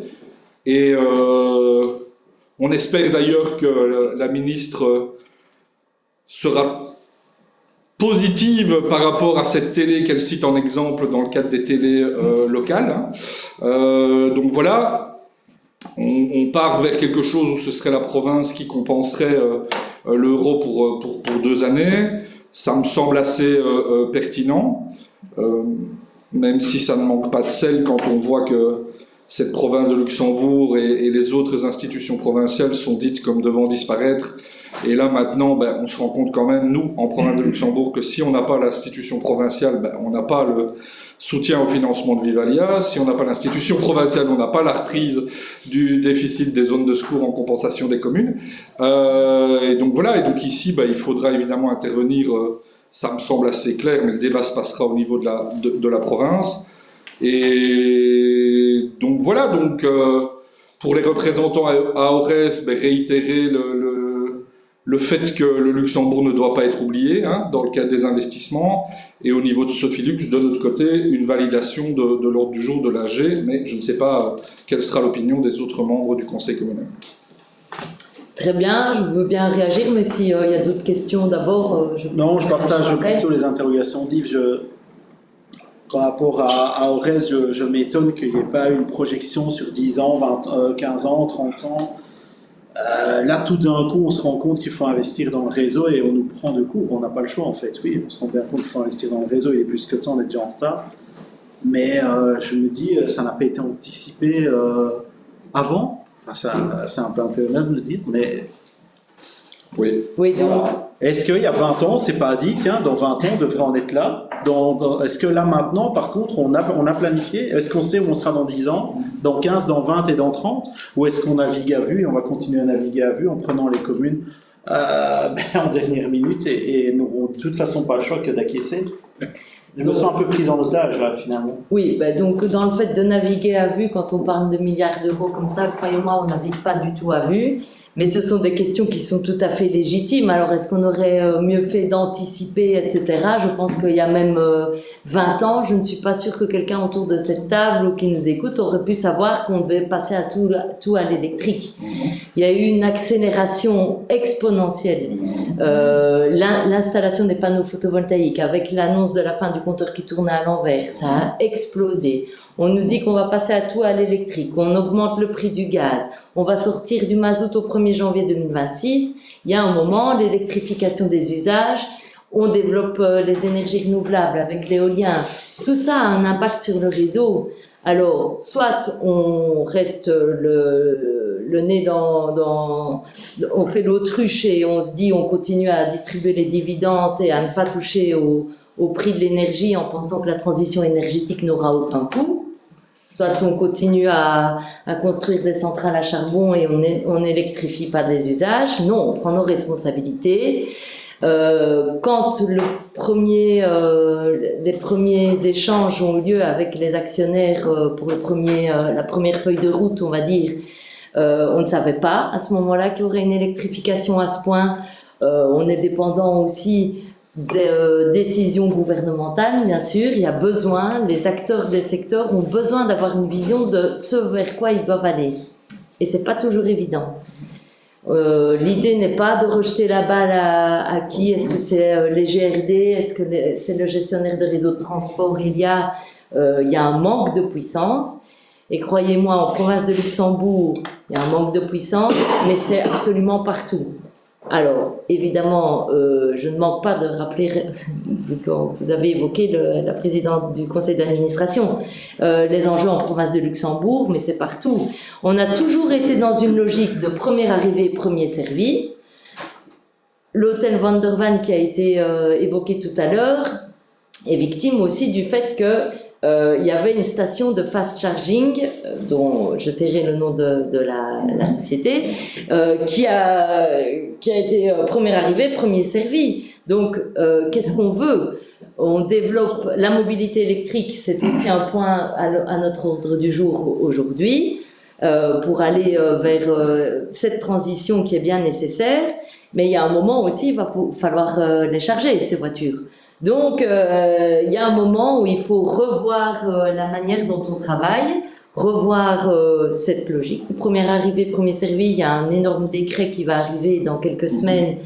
[SPEAKER 7] Et on espère d'ailleurs que la ministre sera positive par rapport à cette télé qu'elle cite en exemple dans le cadre des télés locales. Donc voilà, on part vers quelque chose où ce serait la province qui compenserait l'euro pour 2 années. Ça me semble assez pertinent. Même si ça ne manque pas de sel quand on voit que cette province de Luxembourg et les autres institutions provinciales sont dites comme devant disparaître. Et là maintenant, on se rend compte quand même, nous, en province de Luxembourg, que si on n'a pas l'institution provinciale, on n'a pas le soutien au financement de Vivalia. Si on n'a pas l'institution provinciale, on n'a pas la reprise du déficit des zones de secours en compensation des communes. Et donc voilà, et donc ici, il faudra évidemment intervenir... ça me semble assez clair, mais le débat se passera au niveau de la province. Et donc voilà, pour les représentants à Aurès, réitérer le fait que le Luxembourg ne doit pas être oublié dans le cadre des investissements. Et au niveau de Sofilux, de notre côté, une validation de l'ordre du jour de l'AG, mais je ne sais pas quelle sera l'opinion des autres membres du Conseil communal.
[SPEAKER 2] Très bien, je veux bien réagir, mais s'il y a d'autres questions d'abord...
[SPEAKER 9] Non, je partage plutôt les interrogations d'Yves. Par rapport à Aurès, je m'étonne qu'il n'y ait pas une projection sur 10 ans, 20, 15 ans, 30 ans. Là, tout d'un coup, on se rend compte qu'il faut investir dans le réseau et on nous prend de court. On n'a pas le choix, en fait. Oui, on se rend bien compte qu'il faut investir dans le réseau. Il est plus que temps, on est déjà en retard. Mais je me dis, ça n'a pas été anticipé avant. Enfin, c'est un peu naze de le dire, mais...
[SPEAKER 7] Oui.
[SPEAKER 2] Oui, donc...
[SPEAKER 9] Est-ce qu'il y a 20 ans, c'est pas dit, tiens, dans 20 ans, on devrait en être là? Est-ce que là, maintenant, par contre, on a planifié? Est-ce qu'on sait où on sera dans 10 ans, dans 15, dans 20 et dans 30? Ou est-ce qu'on navigue à vue et on va continuer à naviguer à vue en prenant les communes en dernière minute et n'auront de toute façon pas le choix que d'acquiescer? Je me sens un peu prise en otage, là, finalement.
[SPEAKER 2] Oui, donc dans le fait de naviguer à vue, quand on parle de milliards d'euros comme ça, croyez-moi, on ne navigue pas du tout à vue. Mais ce sont des questions qui sont tout à fait légitimes. Alors, est-ce qu'on aurait mieux fait d'anticiper, etc. Je pense qu'il y a même 20 ans, je ne suis pas sûre que quelqu'un autour de cette table ou qui nous écoute aurait pu savoir qu'on devait passer à tout à l'électrique. Il y a eu une accélération exponentielle. L'installation des panneaux photovoltaïques avec l'annonce de la fin du compteur qui tournait à l'envers, ça a explosé. On nous dit qu'on va passer à tout à l'électrique, on augmente le prix du gaz, on va sortir du mazout au 1er janvier 2026. Il y a un moment, l'électrification des usages, on développe les énergies renouvelables avec l'éolien. Tout ça a un impact sur le réseau. Alors, soit on reste le nez on fait l'autruche et on se dit on continue à distribuer les dividendes et à ne pas toucher au prix de l'énergie en pensant que la transition énergétique n'aura aucun coût. Soit on continue à construire des centrales à charbon et on n'électrifie pas des usages. Non, on prend nos responsabilités. Quand les premiers échanges ont eu lieu avec les actionnaires pour la première feuille de route, on va dire, on ne savait pas à ce moment-là qu'il y aurait une électrification à ce point. On est dépendant aussi des décisions gouvernementales, bien sûr. Il y a besoin, les acteurs des secteurs ont besoin d'avoir une vision de ce vers quoi ils doivent aller. Et c'est pas toujours évident. L'idée n'est pas de rejeter la balle à qui. Est-ce que c'est les GRD? Est-ce que c'est le gestionnaire de réseau de transport? Il y a un manque de puissance. Et croyez-moi, en province de Luxembourg, il y a un manque de puissance, mais c'est absolument partout. Alors, évidemment, je ne manque pas de rappeler, vu que vous avez évoqué la présidente du conseil d'administration, les enjeux en province de Luxembourg, mais c'est partout. On a toujours été dans une logique de premier arrivé, premier servi. L'hôtel Van der Van qui a été évoqué tout à l'heure est victime aussi du fait que il y avait une station de fast charging, dont je tairai le nom de la société, qui a été premier arrivé, premier servi. Donc, qu'est-ce qu'on veut? On développe la mobilité électrique, c'est aussi un point à notre ordre du jour aujourd'hui, pour aller vers cette transition qui est bien nécessaire. Mais il y a un moment aussi, il va falloir les charger, ces voitures. Donc, il y a un moment où il faut revoir la manière dont on travaille, revoir cette logique. Premier arrivé, premier servi, il y a un énorme décret qui va arriver dans quelques semaines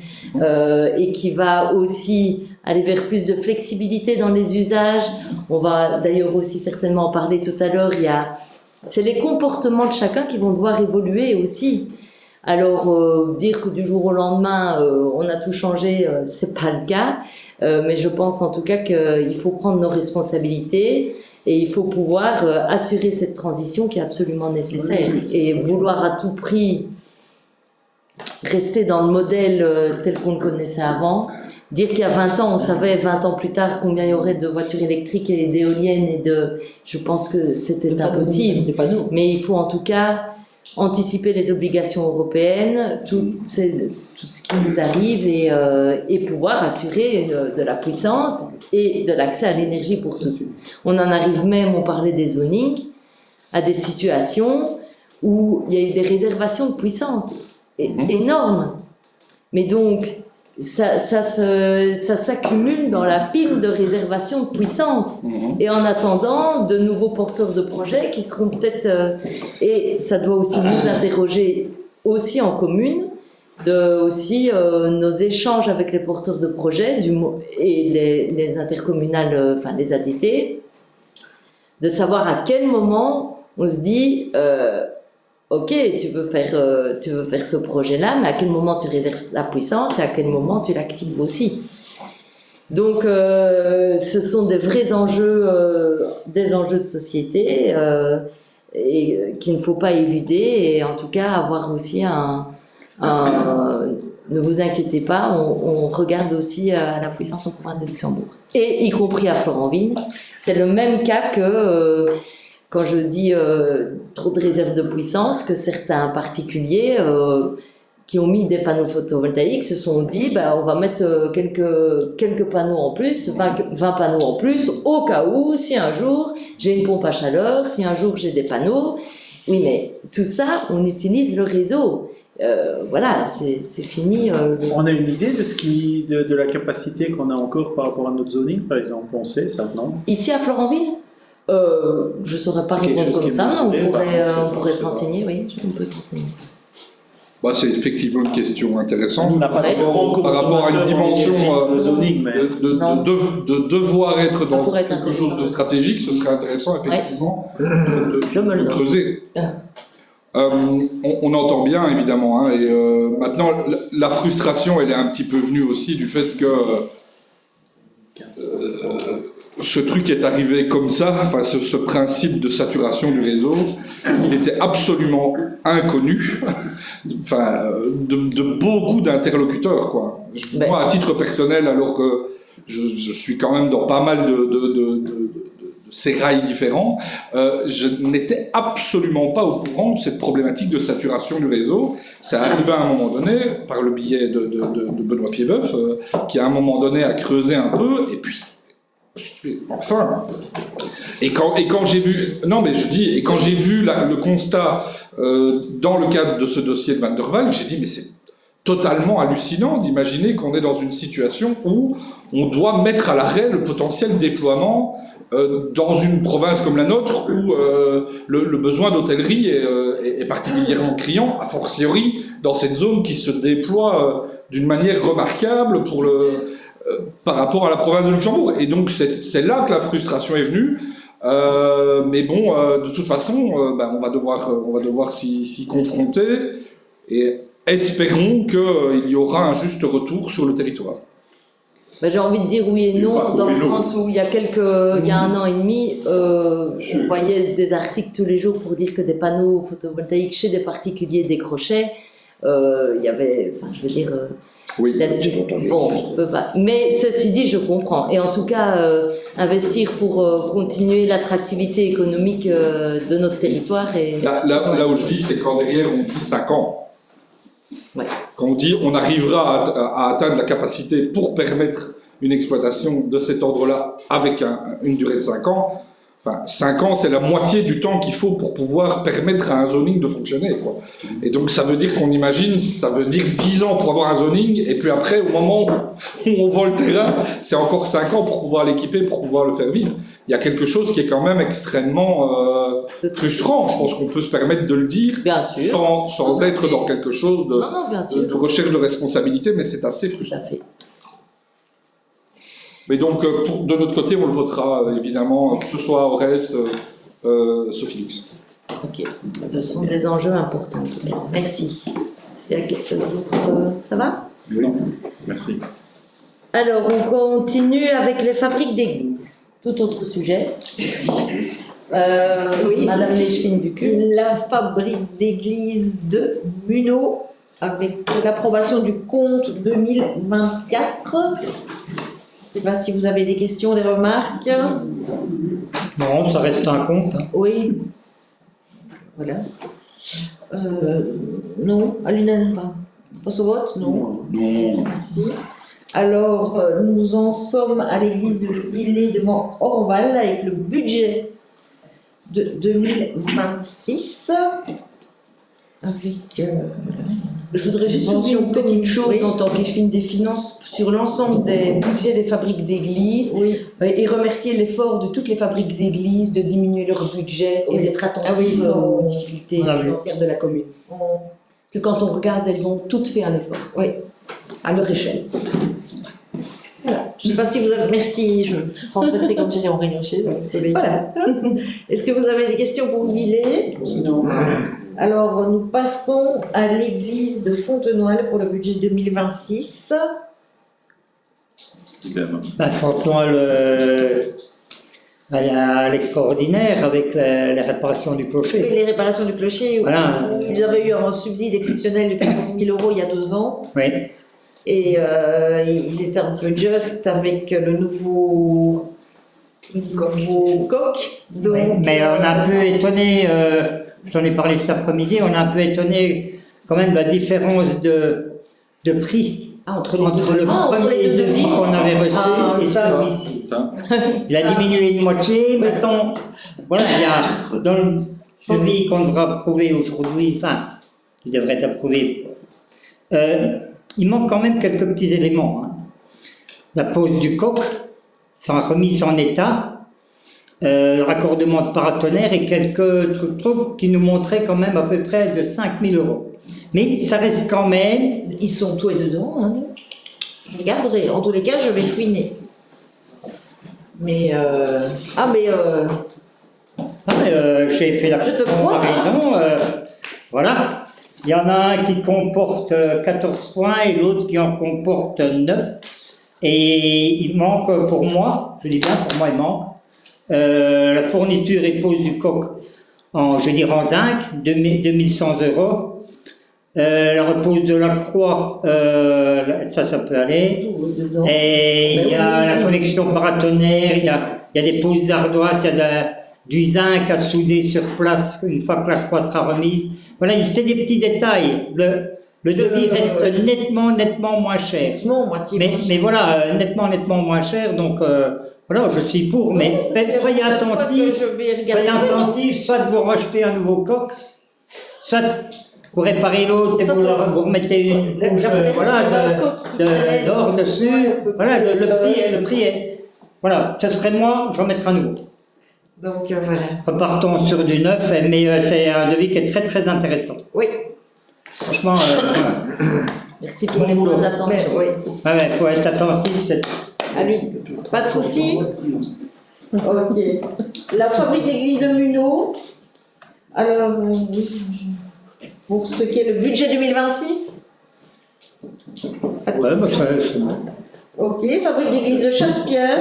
[SPEAKER 2] et qui va aussi aller vers plus de flexibilité dans les usages. On va d'ailleurs aussi certainement en parler tout à l'heure. C'est les comportements de chacun qui vont devoir évoluer aussi. Alors, dire que du jour au lendemain, on a tout changé, c'est pas le cas. Mais je pense en tout cas qu'il faut prendre nos responsabilités et il faut pouvoir assurer cette transition qui est absolument nécessaire. Et vouloir à tout prix rester dans le modèle tel qu'on le connaissait avant, dire qu'il y a 20 ans, on savait 20 ans plus tard combien il y aurait de voitures électriques et d'éoliennes je pense que c'était impossible. Mais il faut en tout cas anticiper les obligations européennes, tout ce qui nous arrive et pouvoir assurer de la puissance et de l'accès à l'énergie pour tous. On en arrive même, on parlait des zonings, à des situations où il y a eu des réservations de puissance énormes. Mais donc, ça s'accumule dans la pile de réservation de puissance. Et en attendant, de nouveaux porteurs de projets qui seront peut-être... et ça doit aussi nous interroger aussi en commune, aussi nos échanges avec les porteurs de projets et les intercommunales, enfin les ADT, de savoir à quel moment on se dit... ok, tu veux faire ce projet-là, mais à quel moment tu réserves la puissance et à quel moment tu l'actives aussi. Donc, ce sont des vrais enjeux, des enjeux de société et qu'il ne faut pas éluder et en tout cas avoir aussi ne vous inquiétez pas, on regarde aussi la puissance en province de Luxembourg. Et y compris à Florenville, c'est le même cas que... quand je dis trop de réserves de puissance, que certains particuliers qui ont mis des panneaux photovoltaïques se sont dit on va mettre quelques panneaux en plus, 20 panneaux en plus, au cas où, si un jour j'ai une pompe à chaleur, si un jour j'ai des panneaux. Oui, mais tout ça, on utilise le réseau. Voilà, c'est fini.
[SPEAKER 9] On a une idée de la capacité qu'on a encore par rapport à notre zoning, par exemple, on sait ça, non?
[SPEAKER 2] Ici à Florenville je ne saurais pas répondre comme ça, on pourrait se renseigner, oui, on peut se renseigner.
[SPEAKER 7] C'est effectivement une question intéressante.
[SPEAKER 9] On n'a pas
[SPEAKER 7] par rapport à une dimension de devoir être dans quelque chose de stratégique, ce serait intéressant effectivement de creuser. On entend bien évidemment, et maintenant la frustration elle est un petit peu venue aussi du fait que ce truc est arrivé comme ça, enfin ce principe de saturation du réseau, il était absolument inconnu, enfin de beaucoup d'interlocuteurs quoi. Moi à titre personnel, alors que je suis quand même dans pas mal de sérails différents, je n'étais absolument pas au courant de cette problématique de saturation du réseau. Ça arrivé à un moment donné, par le biais de Benoît Piedboeuf, qui à un moment donné a creusé un peu, et puis enfin, et quand j'ai vu, non mais je dis, et quand j'ai vu le constat dans le cadre de ce dossier de Van der Waal, j'ai dit mais c'est totalement hallucinant d'imaginer qu'on est dans une situation où on doit mettre à l'arrêt le potentiel déploiement dans une province comme la nôtre où le besoin d'hôtellerie est particulièrement criant, a fortiori dans cette zone qui se déploie d'une manière remarquable par rapport à la province de Luxembourg. Et donc c'est là que la frustration est venue. Mais bon, de toute façon, on va devoir s'y confronter et espérons qu'il y aura un juste retour sur le territoire.
[SPEAKER 2] J'ai envie de dire oui et non, dans le sens où il y a 1 an et demi, on voyait des articles tous les jours pour dire que des panneaux photovoltaïques chez des particuliers décrochaient. Il y avait, enfin, je veux dire,
[SPEAKER 7] oui,
[SPEAKER 2] bon, je peux pas. Mais ceci dit, je comprends. Et en tout cas, investir pour continuer l'attractivité économique de notre territoire.
[SPEAKER 7] Là où je dis, c'est quand derrière on dit 5 ans.
[SPEAKER 2] Ouais.
[SPEAKER 7] Quand on dit on arrivera à atteindre la capacité pour permettre une exploitation de cet ordre-là avec une durée de 5 ans, enfin, 5 ans c'est la moitié du temps qu'il faut pour pouvoir permettre à un zoning de fonctionner, quoi. Et donc ça veut dire qu'on imagine, ça veut dire 10 ans pour avoir un zoning, et puis après au moment où on vend le terrain, c'est encore 5 ans pour pouvoir l'équiper, pour pouvoir le faire vivre. Il y a quelque chose qui est quand même extrêmement frustrant, je pense qu'on peut se permettre de le dire,
[SPEAKER 2] bien sûr,
[SPEAKER 7] sans être dans quelque chose de recherche de responsabilité, mais c'est assez frustrant.
[SPEAKER 2] Tout à fait.
[SPEAKER 7] Mais donc, de notre côté, on le votera évidemment, que ce soit Aurès, Sofilux.
[SPEAKER 2] Ok, ce sont des enjeux importants. Merci. Il y a quelqu'un d'autre, ça va?
[SPEAKER 8] Oui, merci.
[SPEAKER 2] Alors, on continue avec les fabriques d'églises. Tout autre sujet.
[SPEAKER 6] Oui.
[SPEAKER 2] Madame Leschwin-Bucul.
[SPEAKER 6] La fabrique d'église de Muno, avec l'approbation du compte 2024. Je ne sais pas si vous avez des questions, des remarques.
[SPEAKER 10] Non, ça reste un compte.
[SPEAKER 6] Oui. Voilà. Non, à l'unanimité. Passe au vote? Non.
[SPEAKER 8] Non.
[SPEAKER 6] Merci. Alors, nous en sommes à l'église de Villers devant Orval avec le budget de 2026. Avec.
[SPEAKER 1] Je voudrais juste souligner une petite chose en tant qu'échevine des finances sur l'ensemble des budgets des fabriques d'églises et remercier l'effort de toutes les fabriques d'églises de diminuer leur budget et d'être attentives aux difficultés financières de la commune. Parce que quand on regarde, elles ont toutes fait un effort, à leur échelle.
[SPEAKER 6] Voilà. Je ne sais pas si vous avez... Merci, je transmettrai quand j'irai en réunion chez eux. Voilà. Est-ce que vous avez des questions pour Villers?
[SPEAKER 9] Non.
[SPEAKER 6] Alors, nous passons à l'église de Fontenoy pour le budget 2026.
[SPEAKER 10] Fontenoy à l'extraordinaire avec les réparations du clocher.
[SPEAKER 6] Oui, les réparations du clocher.
[SPEAKER 10] Voilà.
[SPEAKER 6] Ils avaient eu un subside exceptionnel de 40 000 € il y a 2 ans.
[SPEAKER 10] Oui.
[SPEAKER 6] Et ils étaient un peu juste avec le nouveau coq. Donc,
[SPEAKER 10] mais on a un peu étonné, je t'en ai parlé cet après-midi, on a un peu étonné quand même la différence de prix entre le premier devis qu'on avait reçu et celui-ci. Il a diminué de moitié, maintenant, voilà, il y a dans le devis qu'on devra approuver aujourd'hui, enfin, il devrait être approuvé, il manque quand même quelques petits éléments. La pose du coq, sa remise en état, le raccordement de paratonnerre et quelques trucs qui nous montraient quand même à peu près de 5 000 €. Mais ça reste quand même...
[SPEAKER 6] Ils sont tous et dedans, hein. Je regarderai. En tous les cas, je vais fouiner. Mais...
[SPEAKER 10] j'ai fait la comparaison. Voilà. Il y en a un qui comporte 14 points et l'autre qui en comporte 9. Et il manque pour moi, je dis bien pour moi il manque, la fourniture et pose du coq en zinc, 2100 €. La repose de la croix, ça peut aller. Et il y a la connexion paratonnerre, il y a des poses d'ardoise, il y a du zinc à souder sur place une fois que la croix sera remise. Voilà, c'est des petits détails. Le devis reste nettement moins cher. Mais voilà, nettement moins cher. Donc voilà, je suis pour. Mais soyez attentifs, soit vous rachetez un nouveau coq, soit vous réparez l'autre et vous remettez une couche d'or dessus. Voilà, le prix est Voilà, ce serait moi, j'en mettrai un nouveau.
[SPEAKER 6] Donc voilà.
[SPEAKER 10] Repartons sur du neuf, mais c'est un devis qui est très très intéressant.
[SPEAKER 6] Oui.
[SPEAKER 10] Franchement,
[SPEAKER 2] Merci pour les mots d'attention.
[SPEAKER 6] Oui.
[SPEAKER 10] ouais, faut être attentif.
[SPEAKER 6] À lui. Pas de souci. Ok. La fabrique d'église de Muneau. Alors, oui, pour ce qui est le budget 2026.
[SPEAKER 10] Ouais, bah, c'est bon.
[SPEAKER 6] Ok. Fabrique d'église de Chasse-Pierre.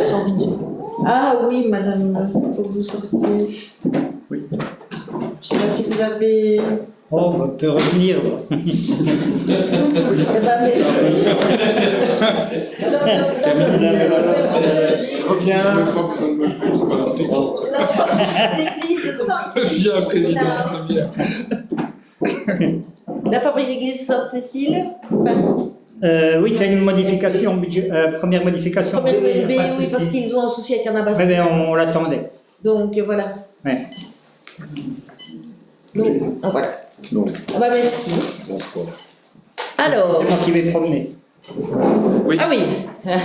[SPEAKER 6] Ah oui, madame, faut que vous sortiez.
[SPEAKER 9] Oui.
[SPEAKER 6] Je sais pas si vous avez.
[SPEAKER 10] Oh, bah, peut revenir.
[SPEAKER 6] Eh ben, mais...
[SPEAKER 7] Reviens.
[SPEAKER 6] L'église de Sainte-Cécile.
[SPEAKER 7] Viens, président, viens.
[SPEAKER 6] La fabrique d'église de Sainte-Cécile.
[SPEAKER 10] Oui, c'est une modification, première modification.
[SPEAKER 6] Première
[SPEAKER 10] Oui,
[SPEAKER 6] BB,
[SPEAKER 10] pas de
[SPEAKER 6] oui, parce
[SPEAKER 10] souci.
[SPEAKER 6] qu'ils ont un souci avec un
[SPEAKER 10] Ouais,
[SPEAKER 6] abattoir.
[SPEAKER 10] mais on l'attendait.
[SPEAKER 6] Donc voilà.
[SPEAKER 10] Ouais.
[SPEAKER 6] Donc, voilà.
[SPEAKER 8] Non.
[SPEAKER 6] Ah bah merci.
[SPEAKER 2] Alors,
[SPEAKER 10] C'est moi qui vais promener.
[SPEAKER 2] ah oui,
[SPEAKER 8] Ouais,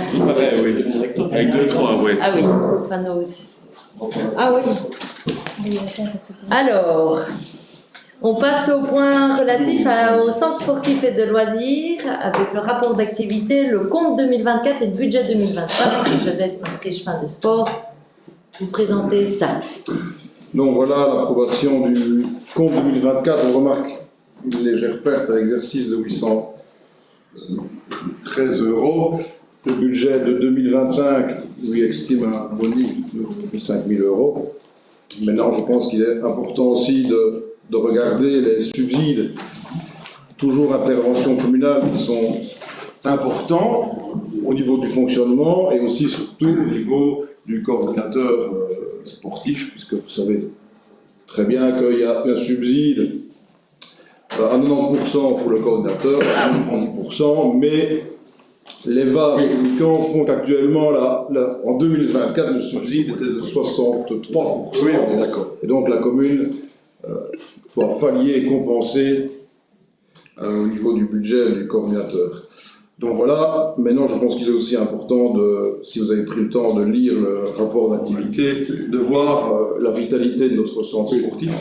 [SPEAKER 8] oui. Avec 2-3, ouais.
[SPEAKER 2] ah oui, Fano aussi.
[SPEAKER 6] Ah oui.
[SPEAKER 2] Alors, on passe au point relatif au centre sportif et de loisirs avec le rapport d'activité, le compte 2024 et le budget 2025. Je laisse notre échevin des sports vous présenter ça.
[SPEAKER 11] Donc voilà l'approbation du compte 2024. On remarque une légère perte à l'exercice de 813 €. Le budget de 2025 lui estime un bonus de 5 000 €. Maintenant, je pense qu'il est important aussi de regarder les subsides, toujours interventions communales, qui sont importants au niveau du fonctionnement et aussi surtout au niveau du coordinateur sportif, puisque vous savez très bien qu'il y a un subside à 90% pour le coordinateur, à 90%, mais les vases communicants font qu'actuellement, en 2024, le subside était de 63%. Oui, on est d'accord. Et donc la commune doit pallier et compenser au niveau du budget du coordinateur. Donc voilà, maintenant je pense qu'il est aussi important si vous avez pris le temps de lire le rapport d'activité, de voir la vitalité de notre centre sportif,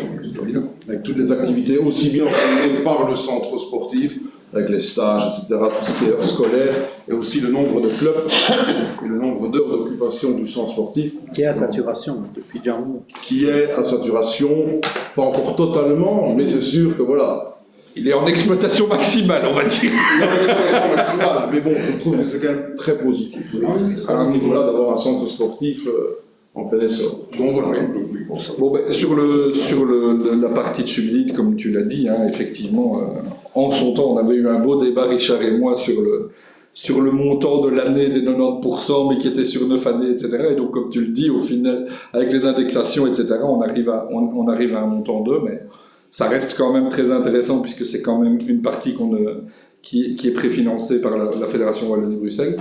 [SPEAKER 11] avec toutes les activités aussi bien organisées par le centre sportif, avec les stages, etc., tout ce qui est scolaire, et aussi le nombre de clubs et le nombre d'heures d'occupation du centre sportif.
[SPEAKER 9] Qui est à saturation depuis déjà un moment.
[SPEAKER 11] Qui est à saturation, pas encore totalement, mais c'est sûr que voilà.
[SPEAKER 7] Il est en exploitation maximale, on va dire.
[SPEAKER 11] Il est en exploitation maximale, mais bon, je trouve que c'est quand même très positif. À ce niveau-là, d'avoir un centre sportif en plein essor. Donc voilà.
[SPEAKER 7] Bon, ben, sur la partie de subside, comme tu l'as dit, hein, effectivement, en son temps, on avait eu un beau débat, Richard et moi, sur le montant de l'année des 90%, mais qui était sur 9 années, etc. Et donc, comme tu le dis, au final, avec les indexations, etc., on arrive à un montant 2, mais ça reste quand même très intéressant, puisque c'est quand même une partie qui est préfinancée par la Fédération Wallonie-Bruxelles.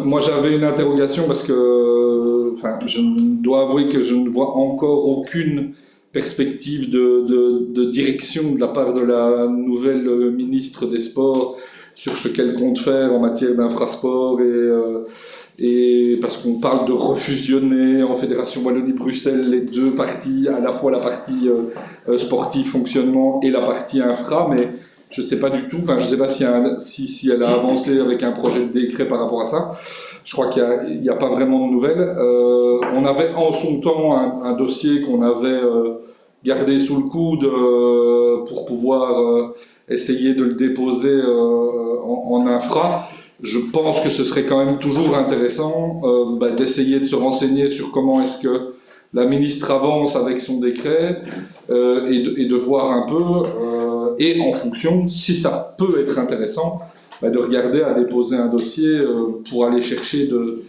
[SPEAKER 7] Moi, j'avais une interrogation, parce que je dois avouer que je ne vois encore aucune perspective de direction de la part de la nouvelle ministre des Sports sur ce qu'elle compte faire en matière d'infrasport et parce qu'on parle de refusionner en Fédération Wallonie-Bruxelles les deux parties, à la fois la partie sportive, fonctionnement et la partie infra, mais je ne sais pas du tout, je ne sais pas si elle a avancé avec un projet de décret par rapport à ça. Je crois qu'il n'y a pas vraiment de nouvelles. On avait en son temps un dossier qu'on avait gardé sous le coude pour pouvoir essayer de le déposer en infra. Je pense que ce serait quand même toujours intéressant d'essayer de se renseigner sur comment est-ce que la ministre avance avec son décret et de voir un peu, et en fonction, si ça peut être intéressant, de regarder à déposer un dossier pour aller chercher de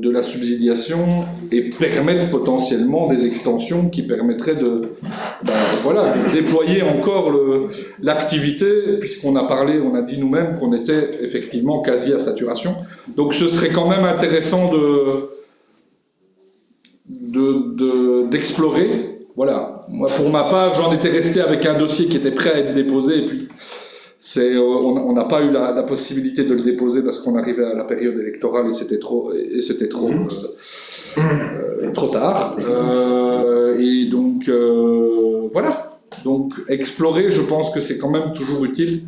[SPEAKER 7] la subsidiation et permettre potentiellement des extensions qui permettraient de déployer encore l'activité, puisqu'on a dit nous-mêmes qu'on était effectivement quasi à saturation. Donc ce serait quand même intéressant d'explorer. Voilà. Moi, pour ma part, j'en étais resté avec un dossier qui était prêt à être déposé, et puis on n'a pas eu la possibilité de le déposer parce qu'on arrivait à la période électorale et c'était trop tard. Et donc voilà. Donc explorer, je pense que c'est quand même toujours utile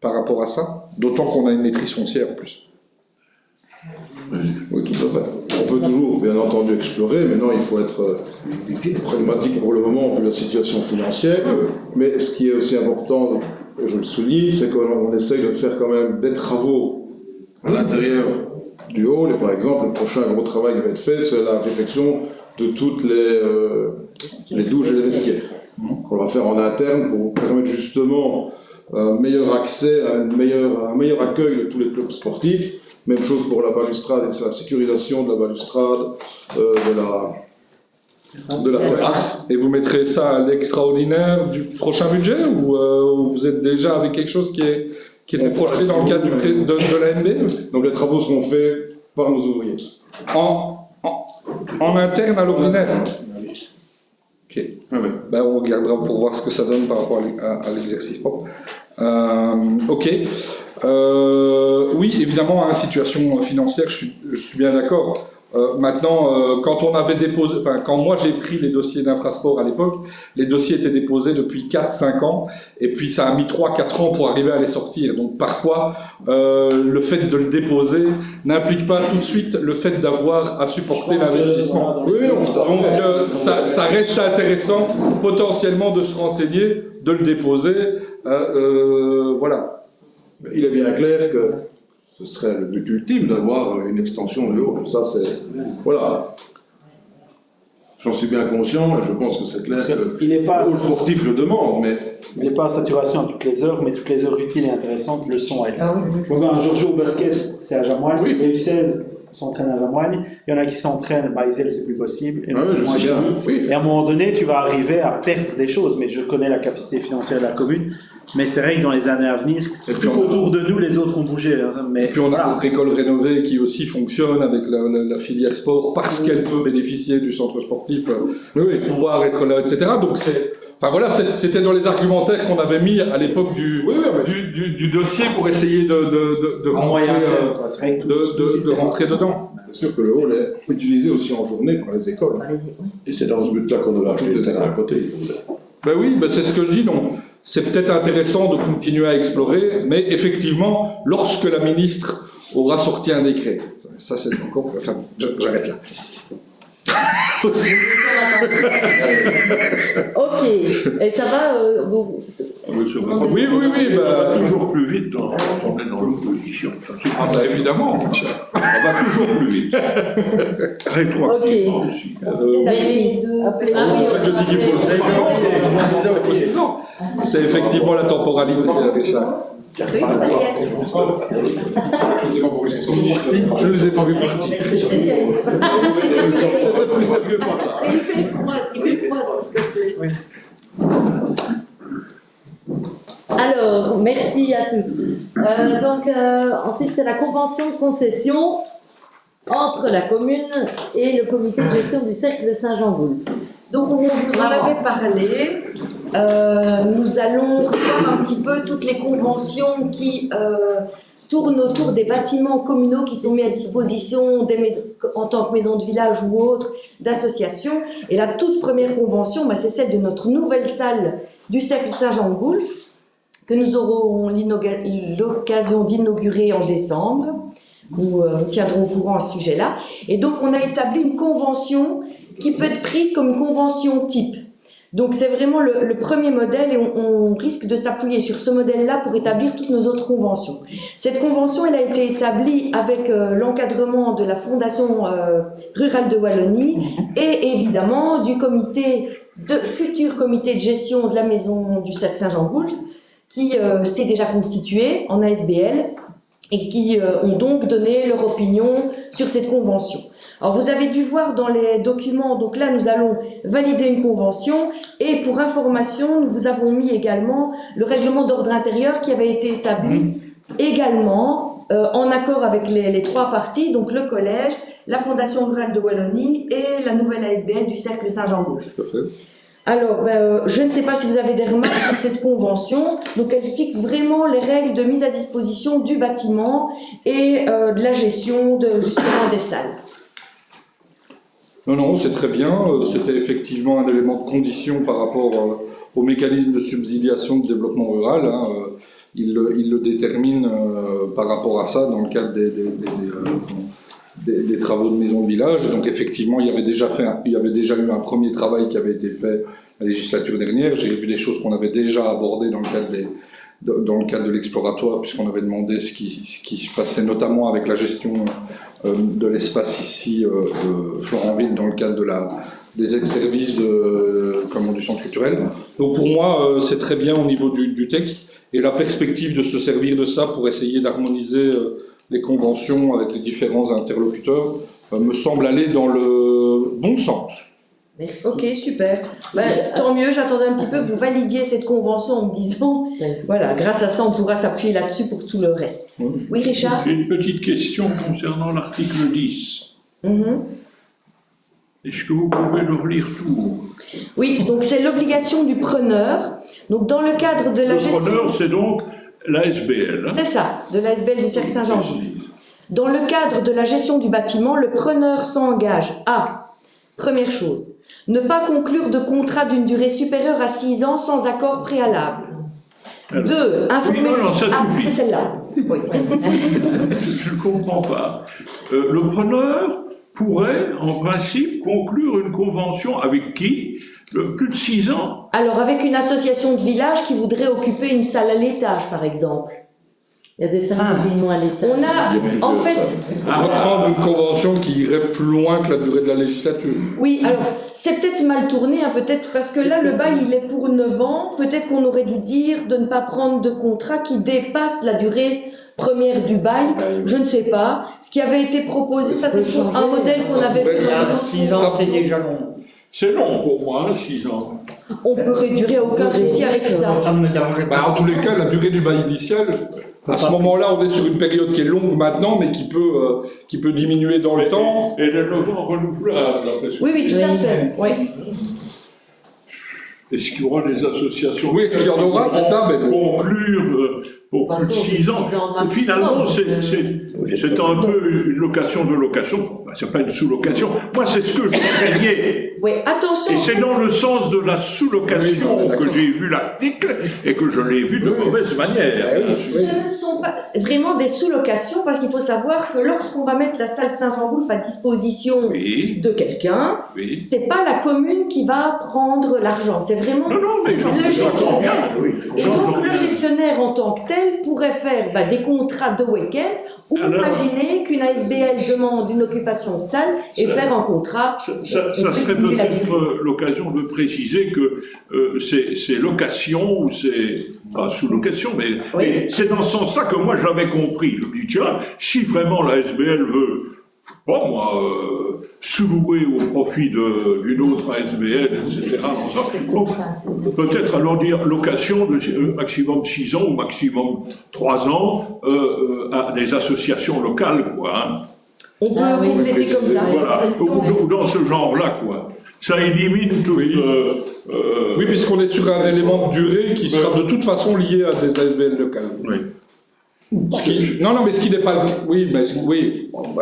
[SPEAKER 7] par rapport à ça, d'autant qu'on a une maîtrise foncière en plus.
[SPEAKER 11] Oui, tout à fait. On peut toujours, bien entendu, explorer. Maintenant, il faut être pragmatique pour le moment, vu la situation financière. Mais ce qui est aussi important, je le souligne, c'est qu'on essaye de faire quand même des travaux à l'intérieur du hall. Et par exemple, le prochain gros travail qui va être fait, c'est la réfection de toutes les douches et les vestiaires. Qu'on va faire en interne pour permettre justement un meilleur accès, un meilleur accueil de tous les clubs sportifs. Même chose pour la balustrade et la sécurisation de la balustrade, de la terrasse.
[SPEAKER 7] Et vous mettrez ça à l'extraordinaire du prochain budget ou vous êtes déjà avec quelque chose qui était projeté dans le cadre de l'ANB?
[SPEAKER 11] Donc les travaux seront faits par nos ouvriers.
[SPEAKER 7] En interne à l'ordinaire? Ok. Ben, on regardera pour voir ce que ça donne par rapport à l'exercice propre. Ok. Oui, évidemment, hein, situation financière, je suis bien d'accord. Maintenant, quand on avait déposé, quand moi j'ai pris les dossiers d'infrasport à l'époque, les dossiers étaient déposés depuis 4-5 ans, et puis ça a mis 3-4 ans pour arriver à les sortir. Donc parfois, le fait de le déposer n'implique pas tout de suite le fait d'avoir à supporter l'investissement.
[SPEAKER 11] Oui,
[SPEAKER 7] donc ça reste intéressant potentiellement de se renseigner, de le déposer. Voilà.
[SPEAKER 11] Il est bien clair que ce serait le but ultime d'avoir une extension du haut. Ça, c'est... Voilà. J'en suis bien conscient et je pense que c'est clair que le sportif le demande, mais...
[SPEAKER 9] Il n'est pas à saturation à toutes les heures, mais toutes les heures utiles et intéressantes le sont. Un jour au basket, c'est à Jamoigne. Oui. Il y a eu 16 s'entraînent à Jamoigne. Il y en a qui s'entraînent à Isel, c'est plus possible. Et, et à un moment donné, tu vas arriver à perdre des choses. Mais je connais la capacité financière de la commune. Mais c'est vrai que dans les années à venir, autour de nous, les autres ont bougé. Mais,
[SPEAKER 7] et puis on a notre école rénovée qui aussi fonctionne avec la filière sport parce qu'elle peut bénéficier du centre sportif, pouvoir être là, etc. Donc c'était dans les argumentaires qu'on avait mis à l'époque du dossier pour essayer de rentrer dedans.
[SPEAKER 11] C'est sûr que le hall est utilisé aussi en journée par les écoles.
[SPEAKER 5] Et c'est dans ce but-là qu'on devrait acheter le terrain à côté.
[SPEAKER 7] Ben oui, c'est ce que je dis. Donc, c'est peut-être intéressant de continuer à explorer, mais effectivement, lorsque la ministre aura sorti un décret, ça c'est encore... Enfin, j'arrête là.
[SPEAKER 2] Ok, et ça va
[SPEAKER 5] Oui, ça va toujours plus vite dans l'opposition.
[SPEAKER 7] Évidemment,
[SPEAKER 5] ça va toujours plus vite. Rétroactivement aussi.
[SPEAKER 2] Merci.
[SPEAKER 7] C'est ça que je dis qu'il faut le faire. C'est effectivement la temporalité des chats.
[SPEAKER 11] Je ne les ai pas vus partir. C'était plus sérieux par là.
[SPEAKER 6] Il fait froid de l'autre côté.
[SPEAKER 2] Alors, merci à tous. Ensuite, c'est la convention de concession entre la commune et le comité de gestion du cercle de Saint-Jean-Goul.
[SPEAKER 1] Donc, on vous en avait parlé. Nous allons revoir un petit peu toutes les conventions qui tournent autour des bâtiments communaux qui sont mis à disposition des maisons, en tant que maisons de village ou autres, d'associations. Et la toute première convention, c'est celle de notre nouvelle salle du cercle Saint-Jean-Goul, que nous aurons l'occasion d'inaugurer en décembre. Nous vous tiendrons au courant à ce sujet-là. Et donc, on a établi une convention qui peut être prise comme une convention type. Donc, c'est vraiment le premier modèle et on risque de s'appuyer sur ce modèle-là pour établir toutes nos autres conventions. Cette convention, elle a été établie avec l'encadrement de la Fondation rurale de Wallonie et évidemment du futur comité de gestion de la maison du cercle Saint-Jean-Goul qui s'est déjà constitué en ASBL et qui ont donc donné leur opinion sur cette convention. Alors vous avez dû voir dans les documents, donc là nous allons valider une convention et pour information, nous vous avons mis également le règlement d'ordre intérieur qui avait été établi également en accord avec les trois parties, donc le collège, la Fondation rurale de Wallonie et la nouvelle ASBL du cercle Saint-Jean-Goul. Alors, je ne sais pas si vous avez des remarques sur cette convention. Donc, elle fixe vraiment les règles de mise à disposition du bâtiment et de la gestion justement des salles.
[SPEAKER 7] Non, c'est très bien. C'était effectivement un élément de condition par rapport au mécanisme de subsidiation de développement rural. Hein. Il le détermine par rapport à ça dans le cadre des travaux de maison de village. Donc effectivement, il y avait déjà eu un premier travail qui avait été fait la législature dernière. J'ai vu des choses qu'on avait déjà abordées dans le cadre de l'exploratoire, puisqu'on avait demandé ce qui se passait notamment avec la gestion de l'espace ici, Florentville, dans le cadre des ex-services du centre culturel. Donc pour moi, c'est très bien au niveau du texte, et la perspective de se servir de ça pour essayer d'harmoniser les conventions avec les différents interlocuteurs me semble aller dans le bon sens.
[SPEAKER 1] Merci. Ok, super. Tant mieux, j'attendais un petit peu que vous validiez cette convention en me disant, voilà, grâce à ça, on pourra s'appuyer là-dessus pour tout le reste. Oui, Richard?
[SPEAKER 5] J'ai une petite question concernant l'article 10. Est-ce que vous pouvez le relire tout?
[SPEAKER 1] Oui, donc c'est l'obligation du preneur. Donc dans le cadre de la gestion...
[SPEAKER 5] Le preneur, c'est donc l'ASBL.
[SPEAKER 1] C'est ça, de l'ASBL du Cercle Saint-Jean. Dans le cadre de la gestion du bâtiment, le preneur s'engage à, première chose, ne pas conclure de contrat d'une durée supérieure à 6 ans sans accord préalable. 2. Informer...
[SPEAKER 5] Oui, non, ça suffit.
[SPEAKER 1] C'est celle-là. Oui.
[SPEAKER 5] Je ne comprends pas. Le preneur pourrait, en principe, conclure une convention avec qui? Plus de 6 ans?
[SPEAKER 1] Alors, avec une association de village qui voudrait occuper une salle à l'étage, par exemple.
[SPEAKER 2] Il y a des salles de réunion à l'étage.
[SPEAKER 1] On a, en fait...
[SPEAKER 7] Reprendre une convention qui irait plus loin que la durée de la législature.
[SPEAKER 1] Oui, alors, c'est peut-être mal tourné, hein, peut-être, parce que là, le bail, il est pour 9 ans. Peut-être qu'on aurait dû dire de ne pas prendre de contrat qui dépasse la durée première du bail. Je ne sais pas. Ce qui avait été proposé, ça, c'est sur un modèle qu'on avait vu dans
[SPEAKER 10] 6 ans, c'est déjà long.
[SPEAKER 5] C'est long pour moi, 6 ans.
[SPEAKER 1] On peut réduire, aucun souci avec ça.
[SPEAKER 10] Ça ne me dérangeait pas.
[SPEAKER 7] En tous les cas, la durée du bail initial, à ce moment-là, on est sur une période qui est longue maintenant, mais qui peut diminuer dans le temps.
[SPEAKER 5] Et les 9 ans renouvelables.
[SPEAKER 1] Oui, tout à fait. Oui.
[SPEAKER 5] Est-ce qu'il y aura des associations?
[SPEAKER 7] Oui, il y en aura, c'est ça, mais
[SPEAKER 5] conclure pour plus de 6 ans. Finalement, c'est un peu une location de location. C'est pas une sous-location. Moi, c'est ce que je craignais.
[SPEAKER 1] Oui, attention.
[SPEAKER 5] Et c'est dans le sens de la sous-location que j'ai vu l'article et que je l'ai vu de mauvaise manière.
[SPEAKER 1] Ce ne sont pas vraiment des sous-locations, parce qu'il faut savoir que lorsqu'on va mettre la salle Saint-Jean-Goulf à disposition de quelqu'un, c'est pas la commune qui va prendre l'argent. C'est vraiment le gestionnaire. Et donc le gestionnaire en tant que tel pourrait faire des contrats de week-end, ou imaginer qu'une ASBL demande une occupation de salle et faire un contrat.
[SPEAKER 5] Ça serait peut-être l'occasion de préciser que c'est location ou c'est pas sous-location, mais c'est dans ce sens-là que moi j'avais compris. Je me dis, tiens, si vraiment la SBL veut, sous-louer au profit d'une autre ASBL, etc. Donc, peut-être alors dire location de maximum 6 ans ou maximum 3 ans à des associations locales, quoi. Hein.
[SPEAKER 1] On peut compléter comme ça.
[SPEAKER 5] Voilà, ou dans ce genre-là, quoi. Ça élimine tout.
[SPEAKER 7] Oui, puisqu'on est sur un élément de durée qui sera de toute façon lié à des ASBL locales.
[SPEAKER 5] Oui.
[SPEAKER 7] Mais ce qui n'est pas... Oui,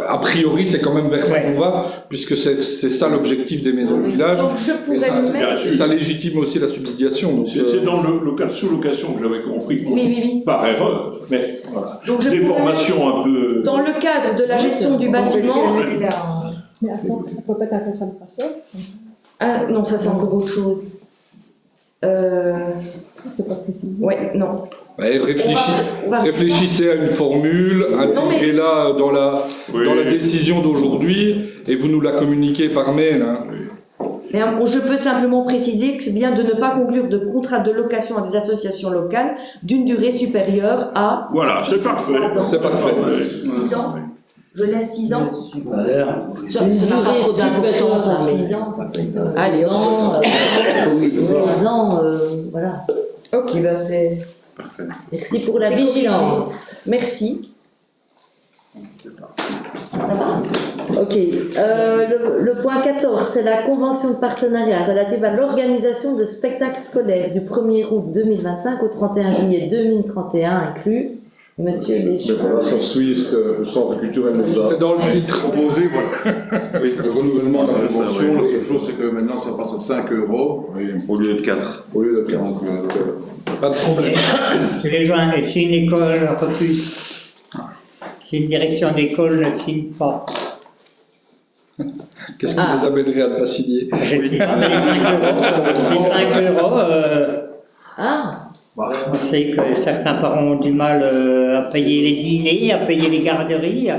[SPEAKER 7] a priori, c'est quand même vers ça qu'on va, puisque c'est ça l'objectif des maisons de village.
[SPEAKER 1] Donc je pourrais
[SPEAKER 7] ça légitime aussi la subsidiation.
[SPEAKER 5] C'est dans le cas de sous-location que j'avais compris.
[SPEAKER 1] Oui.
[SPEAKER 5] Par erreur, mais voilà.
[SPEAKER 1] Donc
[SPEAKER 5] des formations un peu...
[SPEAKER 1] Dans le cadre de la gestion du bâtiment...
[SPEAKER 4] Mais attends, ça peut pas être un contrat de passeur?
[SPEAKER 1] Ah non, ça c'est encore autre chose.
[SPEAKER 4] C'est pas précis.
[SPEAKER 1] Ouais, non.
[SPEAKER 7] Réfléchissez à une formule, intégrez-la dans la décision d'aujourd'hui et vous nous la communiquez par mail. Hein.
[SPEAKER 1] Mais je peux simplement préciser que c'est bien de ne pas conclure de contrat de location à des associations locales d'une durée supérieure à...
[SPEAKER 5] Voilà, c'est parfait.
[SPEAKER 7] C'est parfait.
[SPEAKER 1] 6 ans. Je laisse 6 ans.
[SPEAKER 10] Super.
[SPEAKER 1] Ça n'a pas trop d'importance à 6 ans. Allez,
[SPEAKER 2] 2 ans, voilà.
[SPEAKER 1] Ok, c'est...
[SPEAKER 5] Parfait.
[SPEAKER 2] Merci pour la vigilance.
[SPEAKER 1] Merci.
[SPEAKER 2] Ça va? Ok. Le point 14, c'est la convention de partenariat relative à l'organisation de spectacles scolaires du 1er août 2025 au 31 juillet 2031 inclus. Monsieur les
[SPEAKER 11] C'est la sur Suisse que le centre culturel nous a
[SPEAKER 7] C'est dans le titre.
[SPEAKER 11] proposé, voilà. Oui, le renouvellement de la convention, la seule chose c'est que maintenant ça passe à 5 €,
[SPEAKER 8] Au lieu de 4.
[SPEAKER 11] au lieu de 40 €.
[SPEAKER 7] Pas de problème.
[SPEAKER 10] Je les joins. Et si une école refuse, si une direction d'école ne signe pas,
[SPEAKER 7] Qu'est-ce qui vous amènerait à ne pas signer?
[SPEAKER 10] je ne sais pas, mais les 5 €,
[SPEAKER 2] Ah,
[SPEAKER 10] on sait que certains parents ont du mal à payer les dîners, à payer les garderies,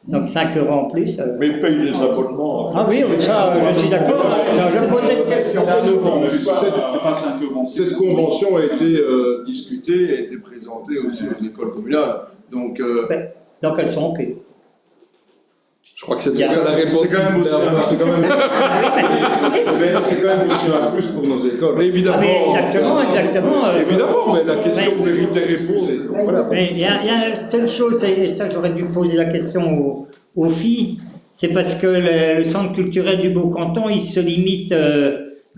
[SPEAKER 10] donc 5 € en plus.
[SPEAKER 5] Mais paye les abonnements.
[SPEAKER 10] Ah oui, ça, je suis d'accord. Je pose une question.
[SPEAKER 11] C'est pas 5 €. Cette convention a été discutée, a été présentée aussi aux écoles communales. Donc,
[SPEAKER 10] elles sont OK.
[SPEAKER 7] Je crois que c'est ça la réponse.
[SPEAKER 11] c'est quand même aussi un plus pour nos écoles.
[SPEAKER 7] Mais évidemment.
[SPEAKER 10] Ah, mais exactement.
[SPEAKER 7] Évidemment, mais la question mérite des réponses. Voilà.
[SPEAKER 10] Mais il y a une seule chose, et ça j'aurais dû poser la question aux filles, c'est parce que le centre culturel du Beau-Canton, il se limite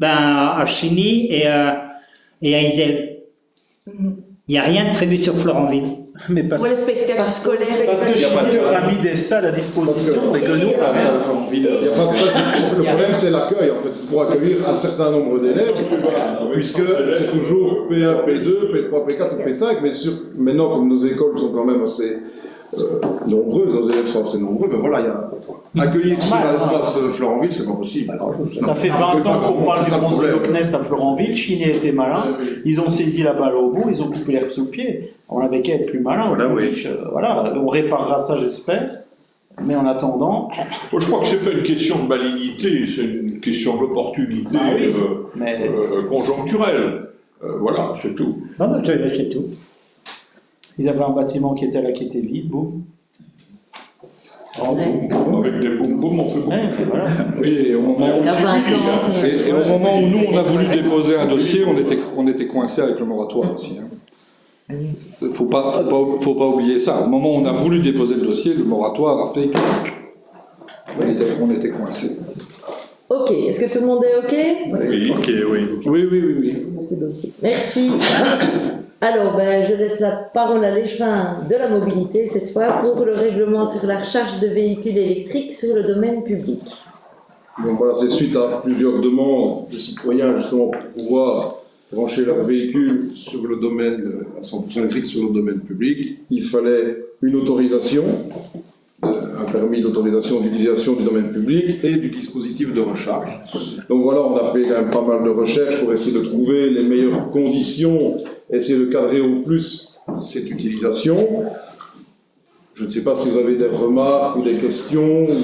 [SPEAKER 10] à Chigny et à Iselle. Il n'y a rien de prévu sur Florentville.
[SPEAKER 9] Mais parce
[SPEAKER 1] Pour les spectacles scolaires.
[SPEAKER 9] que Chigny a mis des salles à disposition et que nous, on a rien.
[SPEAKER 11] Il n'y a pas de ça. Le problème, c'est l'accueil, en fait. C'est pour accueillir un certain nombre d'élèves, puisque c'est toujours P1, P2, P3, P4 ou P5, mais maintenant, comme nos écoles sont quand même assez nombreuses, nos élèves sont assez nombreux, ben voilà, il y a accueillir sur l'espace Florentville, c'est pas possible.
[SPEAKER 9] Ça fait 20 ans qu'on parle du bronze de Loch Ness à Florentville. Chigny était malin. Ils ont saisi la balle au bout, ils ont coupé l'herbe sous le pied. On avait qu'à être plus malin. Voilà, on réparera ça, j'espère. Mais en attendant.
[SPEAKER 5] Je crois que c'est pas une question de malignité, c'est une question d'opportunité conjoncturelle. Voilà, c'est tout.
[SPEAKER 10] Non, mais c'est tout.
[SPEAKER 9] Ils avaient un bâtiment qui était là, qui était vide, boum.
[SPEAKER 5] Avec des boum-boum, on fait boum.
[SPEAKER 9] Voilà.
[SPEAKER 7] Oui, et au moment où,
[SPEAKER 2] il y a 20 ans.
[SPEAKER 7] et au moment où nous, on a voulu déposer un dossier, on était coincé avec le moratoire aussi. Faut pas oublier ça. Au moment où on a voulu déposer le dossier, le moratoire a fait qu'on était coincé.
[SPEAKER 2] Ok, est-ce que tout le monde est ok?
[SPEAKER 5] Oui.
[SPEAKER 8] Ok, oui.
[SPEAKER 7] Oui.
[SPEAKER 2] Merci. Alors, je laisse la parole à l'échevin de la mobilité, cette fois, pour le règlement sur la recharge de véhicules électriques sur le domaine public.
[SPEAKER 11] Donc voilà, c'est suite à plusieurs demandes de citoyens, justement, pour pouvoir brancher leur véhicule sur le domaine, à 100% électrique sur le domaine public. Il fallait une autorisation, un permis d'autorisation d'utilisation du domaine public et du dispositif de recharge. Donc voilà, on a fait quand même pas mal de recherches pour essayer de trouver les meilleures conditions, essayer de cadrer au plus cette utilisation. Je ne sais pas si vous avez des remarques ou des questions ou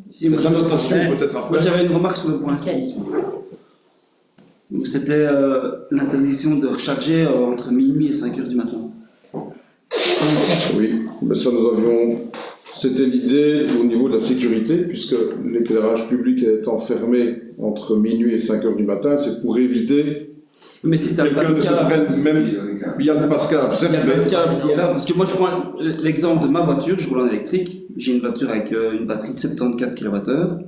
[SPEAKER 11] des annotations peut-être à faire.
[SPEAKER 12] Moi j'avais une remarque sur le point 6. C'était l'interdiction de recharger entre minuit et 5 h du matin.
[SPEAKER 11] Oui, mais ça nous avions. C'était l'idée au niveau de la sécurité, puisque l'éclairage public étant fermé entre minuit et 5 h du matin, c'est pour éviter.
[SPEAKER 12] Mais si tu as
[SPEAKER 11] quelqu'un ne se prenne même. Il y a le Pascal,
[SPEAKER 12] il y a le Pascal qui est là, parce que moi je prends l'exemple de ma voiture, je roule en électrique. J'ai une voiture avec une batterie de 74 kWh.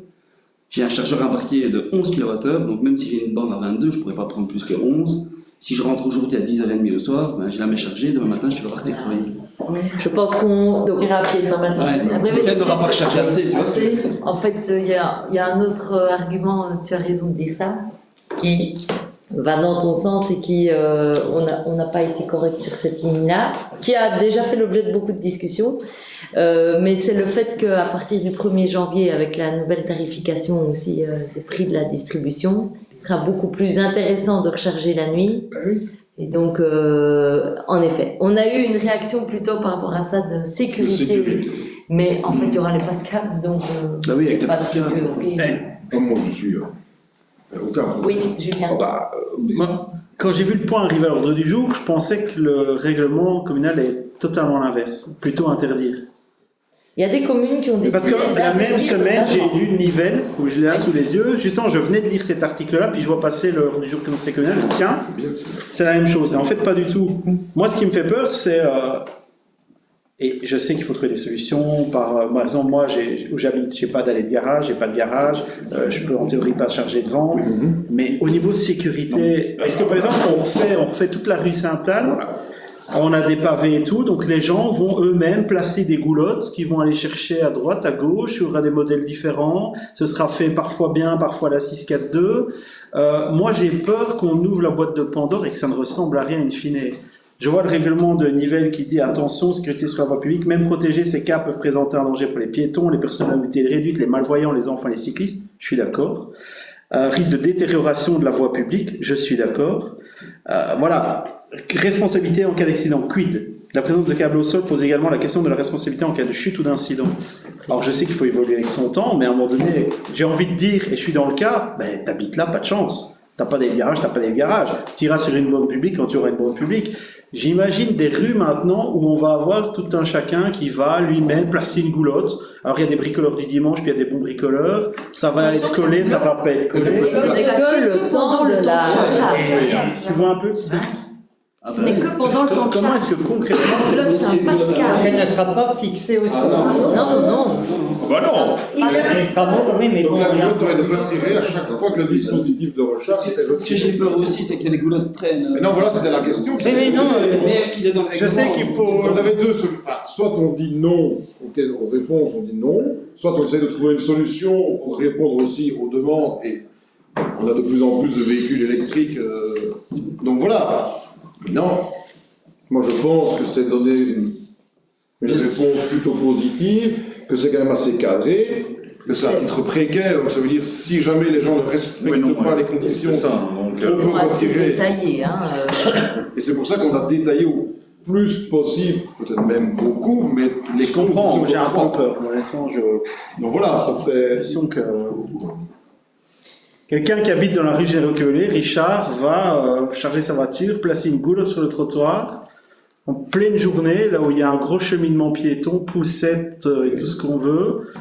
[SPEAKER 12] J'ai un chargeur embarqué de 11 kWh, donc même si j'ai une borne à 22, je ne pourrais pas prendre plus que 11. Si je rentre aujourd'hui à 10h30 le soir, je la mets chargée, demain matin je vais partir travailler.
[SPEAKER 2] Je pense qu'on
[SPEAKER 1] tira à pied demain matin.
[SPEAKER 12] Ouais, parce qu'elle n'aura pas rechargé assez, tu vois.
[SPEAKER 1] En fait, il y a un autre argument, tu as raison de dire ça, qui va dans ton sens et qui, on n'a pas été correct sur cette ligne-là, qui a déjà fait l'objet de beaucoup de discussions. Mais c'est le fait qu'à partir du 1er janvier, avec la nouvelle tarification aussi des prix de la distribution, il sera beaucoup plus intéressant de recharger la nuit. Et donc, en effet, on a eu une réaction plutôt par rapport à ça de sécurité. Mais en fait, il y aura les Pascal, donc
[SPEAKER 12] bah oui, avec
[SPEAKER 1] pas de sécurité.
[SPEAKER 11] Moi, je suis aucun.
[SPEAKER 1] Oui, Julien.
[SPEAKER 9] Moi, quand j'ai vu le point arriver à l'ordre du jour, je pensais que le règlement communal est totalement l'inverse, plutôt interdire.
[SPEAKER 2] Il y a des communes qui ont décidé.
[SPEAKER 9] Parce que la même semaine, j'ai lu Nivelles, où je l'ai là sous les yeux. Justement, je venais de lire cet article-là, puis je vois passer l'ordre du jour du conseil communal. Tiens, c'est la même chose. Et en fait, pas du tout. Moi, ce qui me fait peur, c'est Et je sais qu'il faut trouver des solutions. Par exemple, moi, où j'habite, j'ai pas d'allée de garage, j'ai pas de garage. Je peux en théorie pas charger devant. Mais au niveau sécurité, est-ce que par exemple, on refait toute la rue Sainte-Anne, on a des pavés et tout, donc les gens vont eux-mêmes placer des goulottes qu'ils vont aller chercher à droite, à gauche, il y aura des modèles différents. Ce sera fait parfois bien, parfois à la 642. Moi, j'ai peur qu'on ouvre la boîte de Pandore et que ça ne ressemble à rien in fine. Je vois le règlement de Nivelles qui dit attention, sécurité sur la voie publique, même protégés, ces cas peuvent présenter un danger pour les piétons, les personnes à mobilité réduite, les malvoyants, les enfants, les cyclistes. Je suis d'accord. Risque de détérioration de la voie publique. Je suis d'accord. Voilà. Responsabilité en cas d'accident. Quid? La présence de câbles au sol pose également la question de la responsabilité en cas de chute ou d'incident. Alors je sais qu'il faut évoluer avec son temps, mais à un moment donné, j'ai envie de dire, et je suis dans le cas, ben t'habites là, pas de chance. T'as pas des garages, t'as pas des garages. Tu iras sur une borne publique quand tu auras une borne publique. J'imagine des rues maintenant où on va avoir tout un chacun qui va lui-même placer une goulotte. Alors il y a des bricoleurs du dimanche, puis il y a des bons bricoleurs. Ça va être collé, ça va pas être collé.
[SPEAKER 2] C'est que le temps de la charge.
[SPEAKER 9] Tu vois un peu?
[SPEAKER 1] Ce n'est que pendant le temps de
[SPEAKER 9] Comment est-ce que concrètement c'est possible?
[SPEAKER 10] Elle ne sera pas fixée au sol.
[SPEAKER 2] Non.
[SPEAKER 5] Bah non.
[SPEAKER 10] Les travaux, oui, mais
[SPEAKER 11] Donc
[SPEAKER 10] bon,
[SPEAKER 11] la goulotte doit être retirée à chaque fois que le dispositif de recharge est
[SPEAKER 12] Ce que j'ai
[SPEAKER 11] retiré.
[SPEAKER 12] peur aussi, c'est que les goulottes traînent.
[SPEAKER 11] Mais non, voilà, c'était la question.
[SPEAKER 10] mais non,
[SPEAKER 12] Mais il est dans le
[SPEAKER 9] Je
[SPEAKER 12] règlement.
[SPEAKER 9] sais qu'il faut.
[SPEAKER 11] On avait deux solutions. Enfin, soit on dit non, auquel on répond, on dit non, soit on essaie de trouver une solution pour répondre aussi aux demandes, et on a de plus en plus de véhicules électriques. Donc voilà. Non, moi je pense que c'est donner une réponse plutôt positive, que c'est quand même assez cadré, que c'est à titre précaire, donc ça veut dire si jamais les gens ne respectent pas les conditions, on
[SPEAKER 1] Ils
[SPEAKER 11] peut
[SPEAKER 1] sont assez
[SPEAKER 11] retirer.
[SPEAKER 1] détaillés.
[SPEAKER 11] Et c'est pour ça qu'on a détaillé au plus possible, peut-être même beaucoup, mais les
[SPEAKER 9] Je comprends,
[SPEAKER 11] conditions
[SPEAKER 9] j'ai un
[SPEAKER 11] d'octroi.
[SPEAKER 9] peu peur. Honnêtement,
[SPEAKER 11] Donc voilà, ça c'est.
[SPEAKER 9] j'ai l'impression que. Quelqu'un qui habite dans la rue Géroquelet, Richard, va charger sa voiture, placer une goulotte sur le trottoir, en pleine journée, là où il y a un gros cheminement piéton, poussette et tout ce qu'on veut.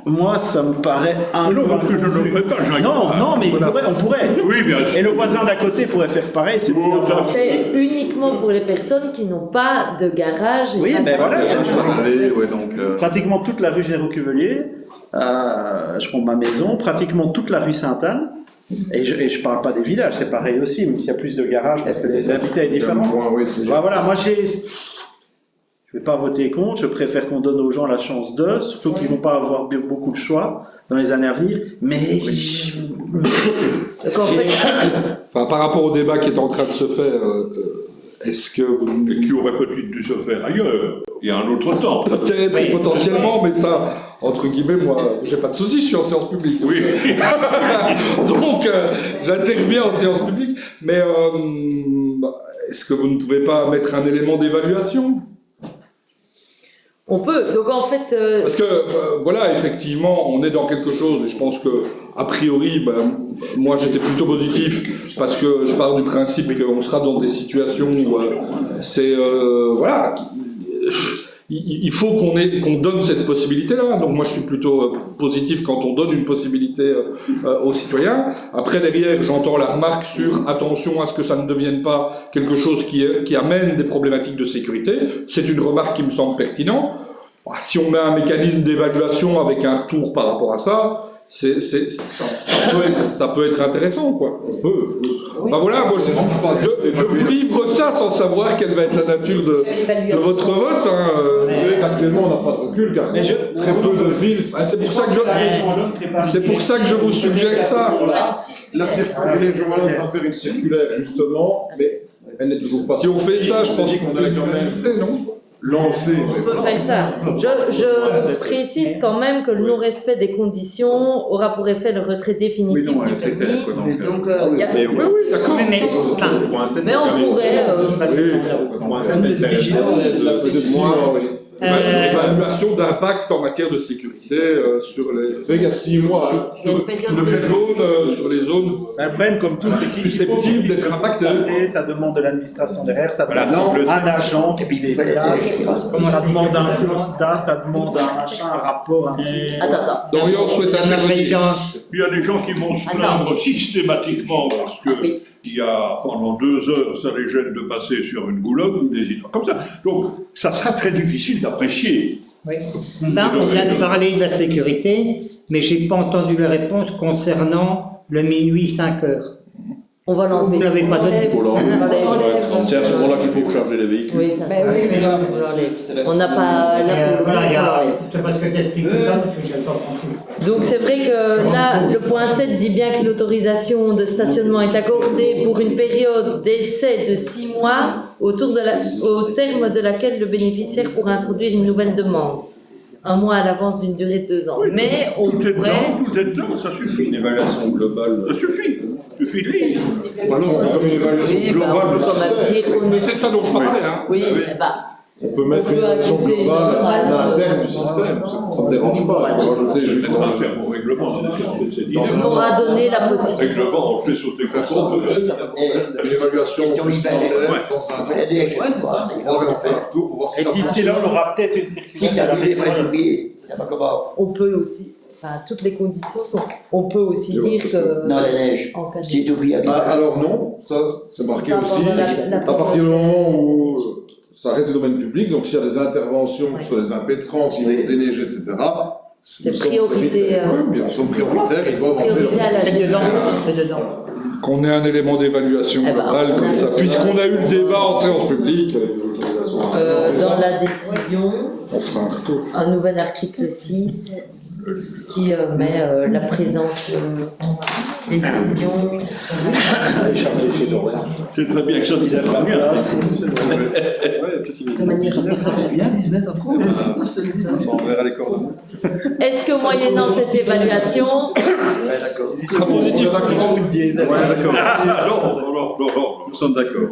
[SPEAKER 9] Moi, ça me paraît un peu.
[SPEAKER 5] Non, parce que je ne le ferai pas, Jacques.
[SPEAKER 9] Non, mais on pourrait.
[SPEAKER 5] Oui, bien sûr.
[SPEAKER 9] Et le voisin d'à côté pourrait faire pareil.
[SPEAKER 5] Tout à fait.
[SPEAKER 2] C'est uniquement pour les personnes qui n'ont pas de garage. et
[SPEAKER 9] Oui,
[SPEAKER 2] pas de
[SPEAKER 9] ben voilà,
[SPEAKER 2] voiture.
[SPEAKER 9] c'est pratiquement toute la rue Géraud-Cuvelier, je prends ma maison, pratiquement toute la rue Sainte-Anne, et je parle pas des villages, c'est pareil aussi, même s'il y a plus de garages, parce que l'habitat est différent. Voilà, moi je vais pas voter contre, je préfère qu'on donne aux gens la chance de, surtout qu'ils vont pas avoir beaucoup de choix dans les années à venir, mais...
[SPEAKER 2] Donc, en fait,
[SPEAKER 7] Enfin, par rapport au débat qui est en train de se faire, est-ce que vous...
[SPEAKER 5] Et qui aurait peut-être dû se faire ailleurs, il y a un autre temps.
[SPEAKER 7] Peut-être,
[SPEAKER 10] Oui.
[SPEAKER 7] potentiellement, mais ça, entre guillemets, moi, j'ai pas de souci, je suis en séance publique.
[SPEAKER 5] Oui.
[SPEAKER 7] Donc, j'interviens en séance publique, mais est-ce que vous ne pouvez pas mettre un élément d'évaluation?
[SPEAKER 2] on peut. Donc en fait,
[SPEAKER 7] Parce que, voilà, effectivement, on est dans quelque chose, et je pense que, a priori, moi j'étais plutôt positif, parce que je pars du principe qu'on sera dans des situations où c'est, voilà, il faut qu'on donne cette possibilité-là. Donc moi je suis plutôt positif quand on donne une possibilité aux citoyens. Après, derrière, j'entends la remarque sur attention à ce que ça ne devienne pas quelque chose qui amène des problématiques de sécurité. C'est une remarque qui me semble pertinente. Si on met un mécanisme d'évaluation avec un retour par rapport à ça, ça peut être intéressant, quoi. On peut. Enfin voilà, moi je vous livre ça sans savoir quelle va être la nature de votre vote. Hein.
[SPEAKER 11] C'est vrai qu'actuellement on n'a pas de recul car très peu de villes.
[SPEAKER 7] C'est pour ça que je vous suggère ça.
[SPEAKER 11] La circulaire, je va faire une circulaire justement, mais elle n'est toujours pas.
[SPEAKER 7] Si on fait ça, je pense
[SPEAKER 11] qu'on allait quand même lancer.
[SPEAKER 2] on peut faire ça. Je précise quand même que le non-respect des conditions aura pour effet le retrait définitif du permis. Donc, il y a...
[SPEAKER 7] Oui, d'accord.
[SPEAKER 2] Mais on pourrait...
[SPEAKER 7] L'évaluation d'impact en matière de sécurité sur les...
[SPEAKER 11] Il y a 6 mois.
[SPEAKER 7] Sur les zones
[SPEAKER 9] Le problème, comme tout, c'est qu'il faut
[SPEAKER 7] susceptibles d'être impactées.
[SPEAKER 9] ça demande de l'administration derrière, ça demande un agent qui fait des classes, ça demande un constat, ça demande un machin, un rapport.
[SPEAKER 2] Attends.
[SPEAKER 7] Dorian souhaite un
[SPEAKER 5] Puis il y a des gens qui vont se plaindre systématiquement parce que qui a, pendant 2 heures, ça les gêne de passer sur une goulotte ou des histoires comme ça. Donc, ça sera très difficile d'apprécier.
[SPEAKER 10] Oui. Là, on vient de parler de la sécurité, mais j'ai pas entendu la réponse concernant le minuit 5 heures.
[SPEAKER 2] On va l'enlever.
[SPEAKER 10] Vous l'avez pas donné.
[SPEAKER 8] Il faut l'enlever. C'est à ce moment-là qu'il faut recharger les véhicules.
[SPEAKER 2] Oui, ça se passe. On l'enlève. On n'a pas là pour le
[SPEAKER 10] Voilà, il y a,
[SPEAKER 2] coup,
[SPEAKER 10] c'est parce que t'expliques tout ça, parce que j'ai pas compris.
[SPEAKER 2] Donc c'est vrai que là, le point 7 dit bien que l'autorisation de stationnement est accordée pour une période d'essai de 6 mois au terme de laquelle le bénéficiaire pourra introduire une nouvelle demande. 1 mois à l'avance d'une durée de 2 ans. Mais on
[SPEAKER 5] Tout est
[SPEAKER 2] pourrait...
[SPEAKER 5] dedans, tout est dedans, ça suffit.
[SPEAKER 8] Une évaluation globale.
[SPEAKER 5] Ça suffit. Il suffit de lire.
[SPEAKER 11] Bah non, on peut faire une évaluation
[SPEAKER 2] Oui,
[SPEAKER 11] globale
[SPEAKER 2] on
[SPEAKER 11] du
[SPEAKER 2] peut quand même
[SPEAKER 11] système.
[SPEAKER 2] dire qu'on est...
[SPEAKER 7] C'est ça dont je parlais, hein.
[SPEAKER 2] Oui, bah,
[SPEAKER 11] On peut mettre une évaluation globale à l'interne du système, ça ne me dérange pas. Il faut rajouter
[SPEAKER 5] C'est
[SPEAKER 11] juste
[SPEAKER 5] peut-être pas faire mon règlement, c'est dit.
[SPEAKER 2] on aura donné la possibilité.
[SPEAKER 5] Règlement, on le fait sauter
[SPEAKER 11] faire
[SPEAKER 5] comme ça.
[SPEAKER 11] une évaluation du système dans 5 ans.
[SPEAKER 12] Ouais, c'est ça.
[SPEAKER 11] On va en faire un tour pour voir si
[SPEAKER 9] Et
[SPEAKER 11] ça
[SPEAKER 9] d'ici là, on aura peut-être une circulaire.
[SPEAKER 2] On peut aussi, enfin toutes les conditions sont, on peut aussi dire que
[SPEAKER 13] Dans la neige.
[SPEAKER 2] en cas de...
[SPEAKER 13] Si tu ouvris à
[SPEAKER 11] Ah, alors non, ça c'est marqué
[SPEAKER 2] Pas
[SPEAKER 11] aussi,
[SPEAKER 2] pendant la
[SPEAKER 11] à partir du moment où ça reste du domaine public, donc s'il y a des interventions
[SPEAKER 2] Ouais.
[SPEAKER 11] sur les impétrances, il faut
[SPEAKER 13] Oui.
[SPEAKER 11] déneiger, etc.
[SPEAKER 2] C'est
[SPEAKER 11] nous sommes
[SPEAKER 2] priorité,
[SPEAKER 11] prioritaires. Oui, bien, nous sommes prioritaires, ils doivent entrer
[SPEAKER 2] priorité à la
[SPEAKER 10] C'est dedans,
[SPEAKER 2] gestion.
[SPEAKER 10] c'est dedans.
[SPEAKER 7] Qu'on ait un élément d'évaluation
[SPEAKER 2] Eh ben,
[SPEAKER 7] globale
[SPEAKER 2] on a
[SPEAKER 7] comme ça.
[SPEAKER 2] le-
[SPEAKER 7] Puisqu'on a eu le débat en séance publique,
[SPEAKER 2] Dans la décision,
[SPEAKER 7] on fera un retour.
[SPEAKER 2] un nouvel article 6 qui met la présente décision.
[SPEAKER 5] C'est très bien que ça disait pas mieux.
[SPEAKER 2] de manière
[SPEAKER 12] Il y a un business à prendre. Je te le dis.
[SPEAKER 8] On verra les coordonnées.
[SPEAKER 2] Est-ce que moyennant cette évaluation,
[SPEAKER 8] Il sera positif.
[SPEAKER 11] Ouais, d'accord.
[SPEAKER 5] Non.
[SPEAKER 8] Nous sommes d'accord.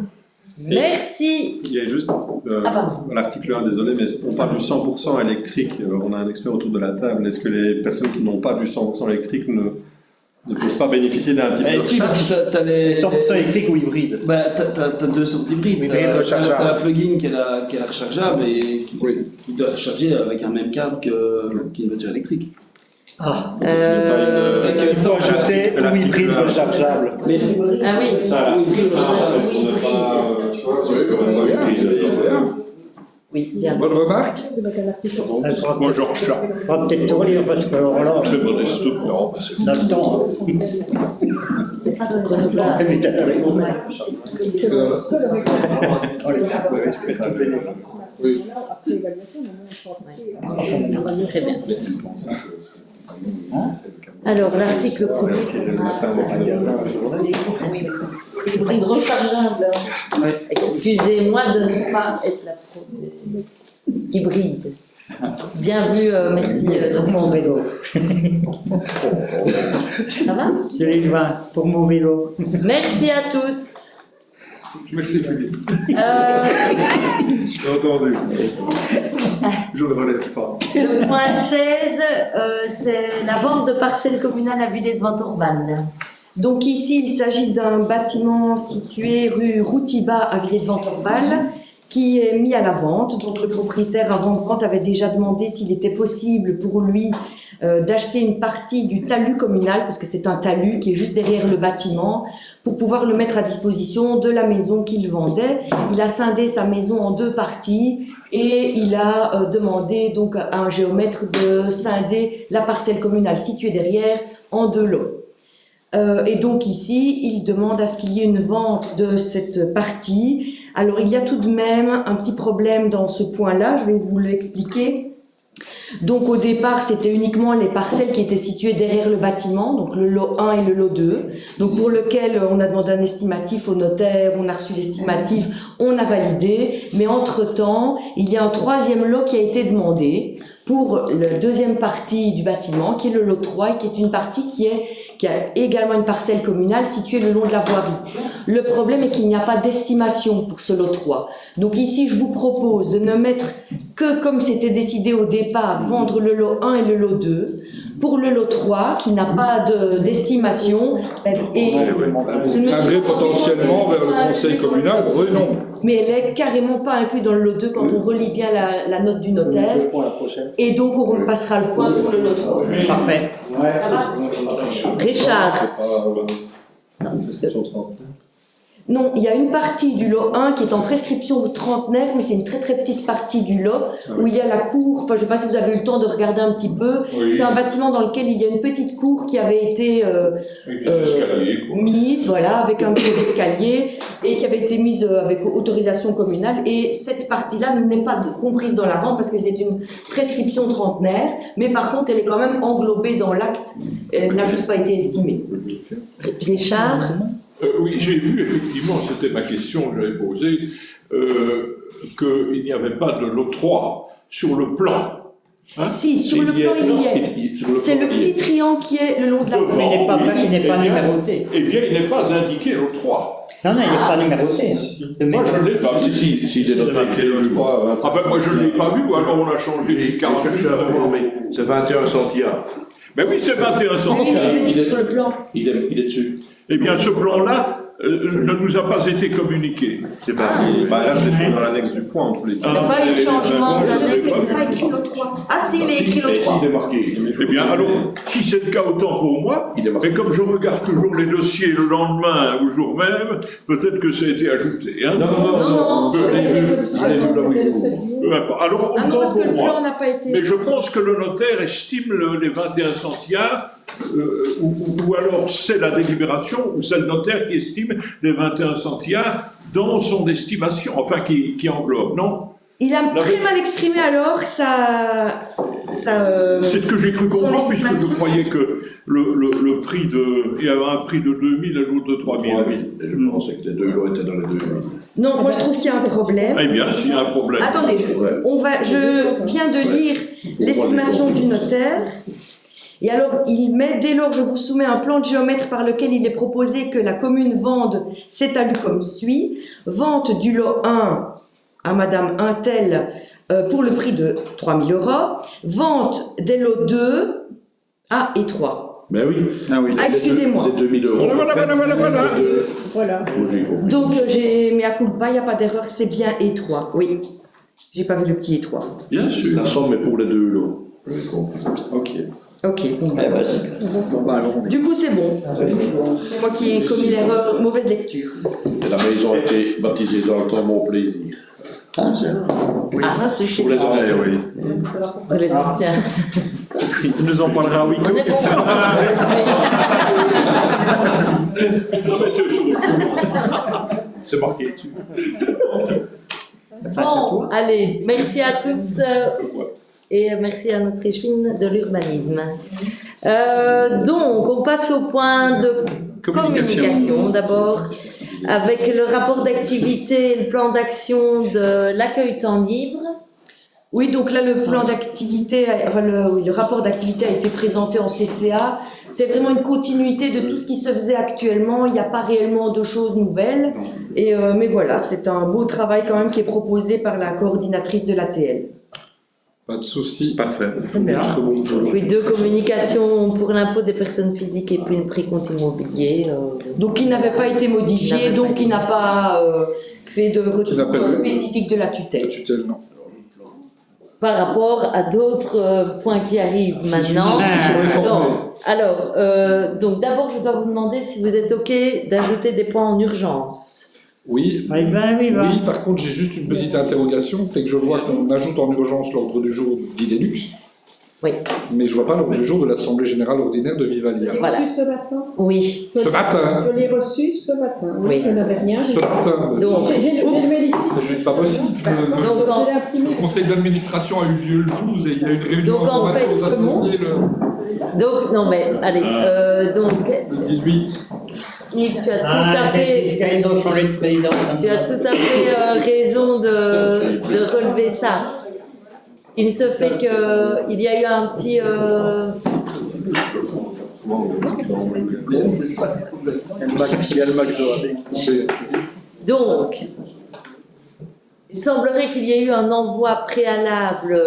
[SPEAKER 2] merci.
[SPEAKER 8] Il y a juste,
[SPEAKER 2] Ah, pardon.
[SPEAKER 8] à l'article 1, désolé, mais on parle du 100% électrique. On a un expert autour de la table. Est-ce que les personnes qui n'ont pas du 100% électrique ne peuvent pas bénéficier d'un type
[SPEAKER 12] Eh, si, parce que t'as les
[SPEAKER 9] 100% électrique ou hybride.
[SPEAKER 12] Bah, t'as 2 sortes d'hybrides.
[SPEAKER 9] Hybride
[SPEAKER 12] T'as
[SPEAKER 9] rechargeable.
[SPEAKER 12] un plugin qui est la rechargeable et qui doit recharger avec un même câble qu'une voiture électrique.
[SPEAKER 10] Ah,
[SPEAKER 9] Il faut ajouter ou hybride rechargeable.
[SPEAKER 12] Mais,
[SPEAKER 2] Ah oui. Oui, bien.
[SPEAKER 7] Bonne remarque.
[SPEAKER 10] elle sera
[SPEAKER 5] Moi, je recharge.
[SPEAKER 10] peut-être trop lire parce que alors là,
[SPEAKER 5] Très modeste. Non, c'est
[SPEAKER 10] on a le temps.
[SPEAKER 2] C'est pas renouvelable.
[SPEAKER 11] Oui.
[SPEAKER 2] Très bien. Alors, l'article 1er.
[SPEAKER 6] Hybride rechargeable.
[SPEAKER 2] Excusez-moi de ne pas être la hybride. Bien vu, merci.
[SPEAKER 10] Pour mon vélo.
[SPEAKER 2] Ça va?
[SPEAKER 10] Je l'ai joint pour mon vélo.
[SPEAKER 2] Merci à tous.
[SPEAKER 8] Merci Philippe.
[SPEAKER 11] J'ai entendu. Je ne relève pas.
[SPEAKER 2] Le point 16, c'est la vente de parcelles communales à Villers-de-Ventorval.
[SPEAKER 1] Donc ici, il s'agit d'un bâtiment situé rue Routiba à Villers-de-Ventorval qui est mis à la vente. Donc le propriétaire avant de vente avait déjà demandé s'il était possible pour lui d'acheter une partie du talus communal, parce que c'est un talus qui est juste derrière le bâtiment, pour pouvoir le mettre à disposition de la maison qu'il vendait. Il a scindé sa maison en 2 parties et il a demandé donc à un géomètre de scinder la parcelle communale située derrière en 2 lots. Et donc ici, il demande à ce qu'il y ait une vente de cette partie. Alors il y a tout de même un petit problème dans ce point-là, je vais vous l'expliquer. Donc au départ, c'était uniquement les parcelles qui étaient situées derrière le bâtiment, donc le lot 1 et le lot 2, donc pour lequel on a demandé un estimatif au notaire, on a reçu l'estimatif, on a validé, mais entre-temps, il y a un 3e lot qui a été demandé pour la 2e partie du bâtiment, qui est le lot 3, et qui est une partie qui a également une parcelle communale située le long de la voirie. Le problème est qu'il n'y a pas d'estimation pour ce lot 3. Donc ici, je vous propose de ne mettre que, comme c'était décidé au départ, vendre le lot 1 et le lot 2. Pour le lot 3, qui n'a pas d'estimation, et je me suis
[SPEAKER 7] Viendrait potentiellement vers le conseil communal. Oui, non.
[SPEAKER 1] mais elle est carrément pas inclue dans le lot 2 quand on relit bien la note du notaire. Et donc on passera le point pour le lot 3.
[SPEAKER 10] Parfait.
[SPEAKER 2] Ça va? Richard.
[SPEAKER 1] Non, il y a une partie du lot 1 qui est en prescription trentenaire, mais c'est une très très petite partie du lot où il y a la cour. Enfin, je ne sais pas si vous avez eu le temps de regarder un petit peu.
[SPEAKER 5] Oui.
[SPEAKER 1] C'est un bâtiment dans lequel il y a une petite cour qui avait été
[SPEAKER 5] Avec des escaliers, quoi.
[SPEAKER 1] mise, voilà, avec un tour d'escalier et qui avait été mise avec autorisation communale. Et cette partie-là n'est pas comprise dans la vente parce que c'est une prescription trentenaire, mais par contre, elle est quand même englobée dans l'acte. Elle n'a juste pas été estimée.
[SPEAKER 2] Richard?
[SPEAKER 5] Oui, j'ai vu, effectivement, c'était ma question que j'avais posée, qu'il n'y avait pas de lot 3 sur le plan. Hein?
[SPEAKER 1] Si, sur le plan, il y est. C'est le petit triangle qui est le long de la
[SPEAKER 5] Devant,
[SPEAKER 1] route.
[SPEAKER 10] Mais il n'est pas
[SPEAKER 5] eh bien,
[SPEAKER 10] numéroté.
[SPEAKER 5] Eh bien, il n'est pas indiqué lot 3.
[SPEAKER 10] Non, il n'est pas numéroté.
[SPEAKER 5] Moi, je ne l'ai pas vu.
[SPEAKER 11] S'il est noté le 3,
[SPEAKER 5] Ah ben, moi, je ne l'ai pas vu, alors on a changé les 40
[SPEAKER 11] mais c'est 21 centimes.
[SPEAKER 5] Ben oui, c'est 21
[SPEAKER 1] Oui,
[SPEAKER 5] centimes.
[SPEAKER 1] mais je dis sur le plan.
[SPEAKER 11] Il est dessus.
[SPEAKER 5] Eh bien, ce plan-là ne nous a pas été communiqué.
[SPEAKER 8] C'est pas bah, là, je l'ai trouvé dans l'annexe du point, en tous les cas.
[SPEAKER 2] Il n'y a pas eu de changement.
[SPEAKER 5] je
[SPEAKER 1] Je sais
[SPEAKER 5] l'ai
[SPEAKER 1] que
[SPEAKER 5] pas
[SPEAKER 1] c'est
[SPEAKER 5] vu.
[SPEAKER 1] pas écrit le 3. Ah si, il est écrit le
[SPEAKER 11] Et
[SPEAKER 1] 3.
[SPEAKER 11] s'il est marqué.
[SPEAKER 5] Eh bien, alors, si c'est le cas, autant pour moi,
[SPEAKER 11] Il est marqué.
[SPEAKER 5] mais comme je regarde toujours les dossiers le lendemain ou le jour même, peut-être que ça a été ajouté. Hein.
[SPEAKER 2] Non.
[SPEAKER 11] Je l'ai vu là où il faut.
[SPEAKER 5] Peu importe. Alors,
[SPEAKER 1] Ah non,
[SPEAKER 5] autant
[SPEAKER 1] parce que
[SPEAKER 5] pour
[SPEAKER 1] le plan
[SPEAKER 5] moi.
[SPEAKER 1] n'a pas été.
[SPEAKER 5] Mais je pense que le notaire estime les 21 centiards, ou alors c'est la délibération, ou c'est le notaire qui estime les 21 centiards dans son estimation, enfin qui englobe, non?
[SPEAKER 1] Il a très mal exprimé alors ça.
[SPEAKER 5] C'est ce que j'ai cru comprendre,
[SPEAKER 1] son
[SPEAKER 5] puisque je
[SPEAKER 1] estimation.
[SPEAKER 5] croyais que le prix de. Il y avait un prix de 2000 et l'autre de 3000.
[SPEAKER 11] 3000. Et je pensais que les deux lots étaient dans les 2000.
[SPEAKER 1] Non, moi je trouve qu'il y a un problème.
[SPEAKER 5] Eh bien, s'il y a un problème.
[SPEAKER 1] Attendez, je viens de lire l'estimation du notaire. Et alors, il met, dès lors, je vous soumets un plan de géomètre par lequel il est proposé que la commune vende, c'est à lui comme suit. Vente du lot 1 à Madame Untel pour le prix de 3 000 €. Vente des lots 2 à et 3.
[SPEAKER 11] Mais oui.
[SPEAKER 8] Ah oui.
[SPEAKER 1] Ah, excusez-moi.
[SPEAKER 11] Les 2000 euros.
[SPEAKER 1] Voilà. Donc, mais à culpa, il n'y a pas d'erreur, c'est bien et 3. Oui. J'ai pas vu le petit et 3.
[SPEAKER 5] Bien sûr.
[SPEAKER 11] La somme est pour les deux lots. J'ai compris.
[SPEAKER 8] Ok.
[SPEAKER 1] Ok.
[SPEAKER 8] Bon, bah, alors,
[SPEAKER 1] Du coup, c'est bon. C'est moi qui ai commis l'erreur, mauvaise lecture.
[SPEAKER 11] Et la maison a été baptisée dans le temps Mon Plaisir.
[SPEAKER 6] Ah, c'est chez
[SPEAKER 8] pour les oreilles, oui.
[SPEAKER 2] Pour les anciens.
[SPEAKER 8] Il nous en parlera, oui.
[SPEAKER 2] On est
[SPEAKER 8] C'est marqué dessus.
[SPEAKER 2] Bon, allez, merci à tous et merci à notre échevine de l'urbanisme. Donc, on passe au point de communication d'abord, avec le rapport d'activité et le plan d'action de l'accueil temps libre.
[SPEAKER 1] Oui, donc là, le plan d'activité, enfin, le rapport d'activité a été présenté en CCA. C'est vraiment une continuité de tout ce qui se faisait actuellement. Il n'y a pas réellement de choses nouvelles. Et, mais voilà, c'est un beau travail quand même qui est proposé par la coordinatrice de l'ATL.
[SPEAKER 7] Pas de souci.
[SPEAKER 8] Parfait.
[SPEAKER 1] bien.
[SPEAKER 8] Très bon.
[SPEAKER 2] Puis 2 communications pour l'impôt des personnes physiques et puis le prix compte immobilier.
[SPEAKER 1] Donc, qui n'avait pas été modifié, donc qui n'a pas fait de
[SPEAKER 7] Qui n'a pas
[SPEAKER 1] retour
[SPEAKER 7] de-
[SPEAKER 1] spécifique de la tutelle.
[SPEAKER 7] Tutelle, non.
[SPEAKER 2] Par rapport à d'autres points qui arrivent maintenant. Non. Alors, donc d'abord, je dois vous demander si vous êtes OK d'ajouter des points en urgence.
[SPEAKER 7] Oui.
[SPEAKER 10] Oui,
[SPEAKER 7] Oui, par contre, j'ai juste une petite interrogation, c'est que je vois qu'on ajoute en urgence l'ordre du jour d'Idenux.
[SPEAKER 2] Oui.
[SPEAKER 7] Mais je vois pas l'ordre du jour de l'Assemblée Générale Ordinaire de Vivalia.
[SPEAKER 2] Voilà.
[SPEAKER 13] reçu ce matin.
[SPEAKER 2] Oui.
[SPEAKER 7] Ce matin.
[SPEAKER 13] Je l'ai reçu ce matin.
[SPEAKER 2] Oui.
[SPEAKER 13] Je n'avais rien.
[SPEAKER 7] Ce matin.
[SPEAKER 2] Donc,
[SPEAKER 13] J'ai le mail ici.
[SPEAKER 7] C'est juste pas possible.
[SPEAKER 2] Donc, en-
[SPEAKER 13] Je l'ai imprimé.
[SPEAKER 7] Le conseil d'administration a eu lieu le 12 et il y a une réunion
[SPEAKER 2] Donc, en fait,
[SPEAKER 7] aux associés
[SPEAKER 2] donc, non mais, allez, donc,
[SPEAKER 7] le 18.
[SPEAKER 2] Yves, tu as tout
[SPEAKER 10] Ah,
[SPEAKER 2] à
[SPEAKER 10] c'est
[SPEAKER 2] fait...
[SPEAKER 10] puisqu'ils ont changé de président.
[SPEAKER 2] Tu as tout à fait raison de relever ça. Il se fait qu'il y a eu un petit...
[SPEAKER 8] Il y a le McDo avec.
[SPEAKER 2] Donc, il semblerait qu'il y ait eu un envoi préalable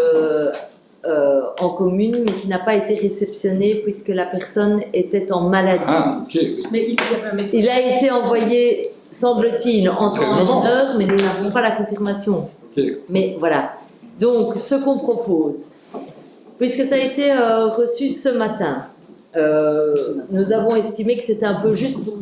[SPEAKER 2] en commune, mais qui n'a pas été réceptionné puisque la personne était en maladie.
[SPEAKER 7] Ah, ok.
[SPEAKER 13] Mais il y avait un message.
[SPEAKER 2] Il a été envoyé, semble-t-il, en temps et en heure, mais nous n'avons pas la confirmation.
[SPEAKER 7] Ok.
[SPEAKER 2] Mais voilà. Donc, ce qu'on propose, puisque ça a été reçu ce matin, nous avons estimé que c'était un peu juste pour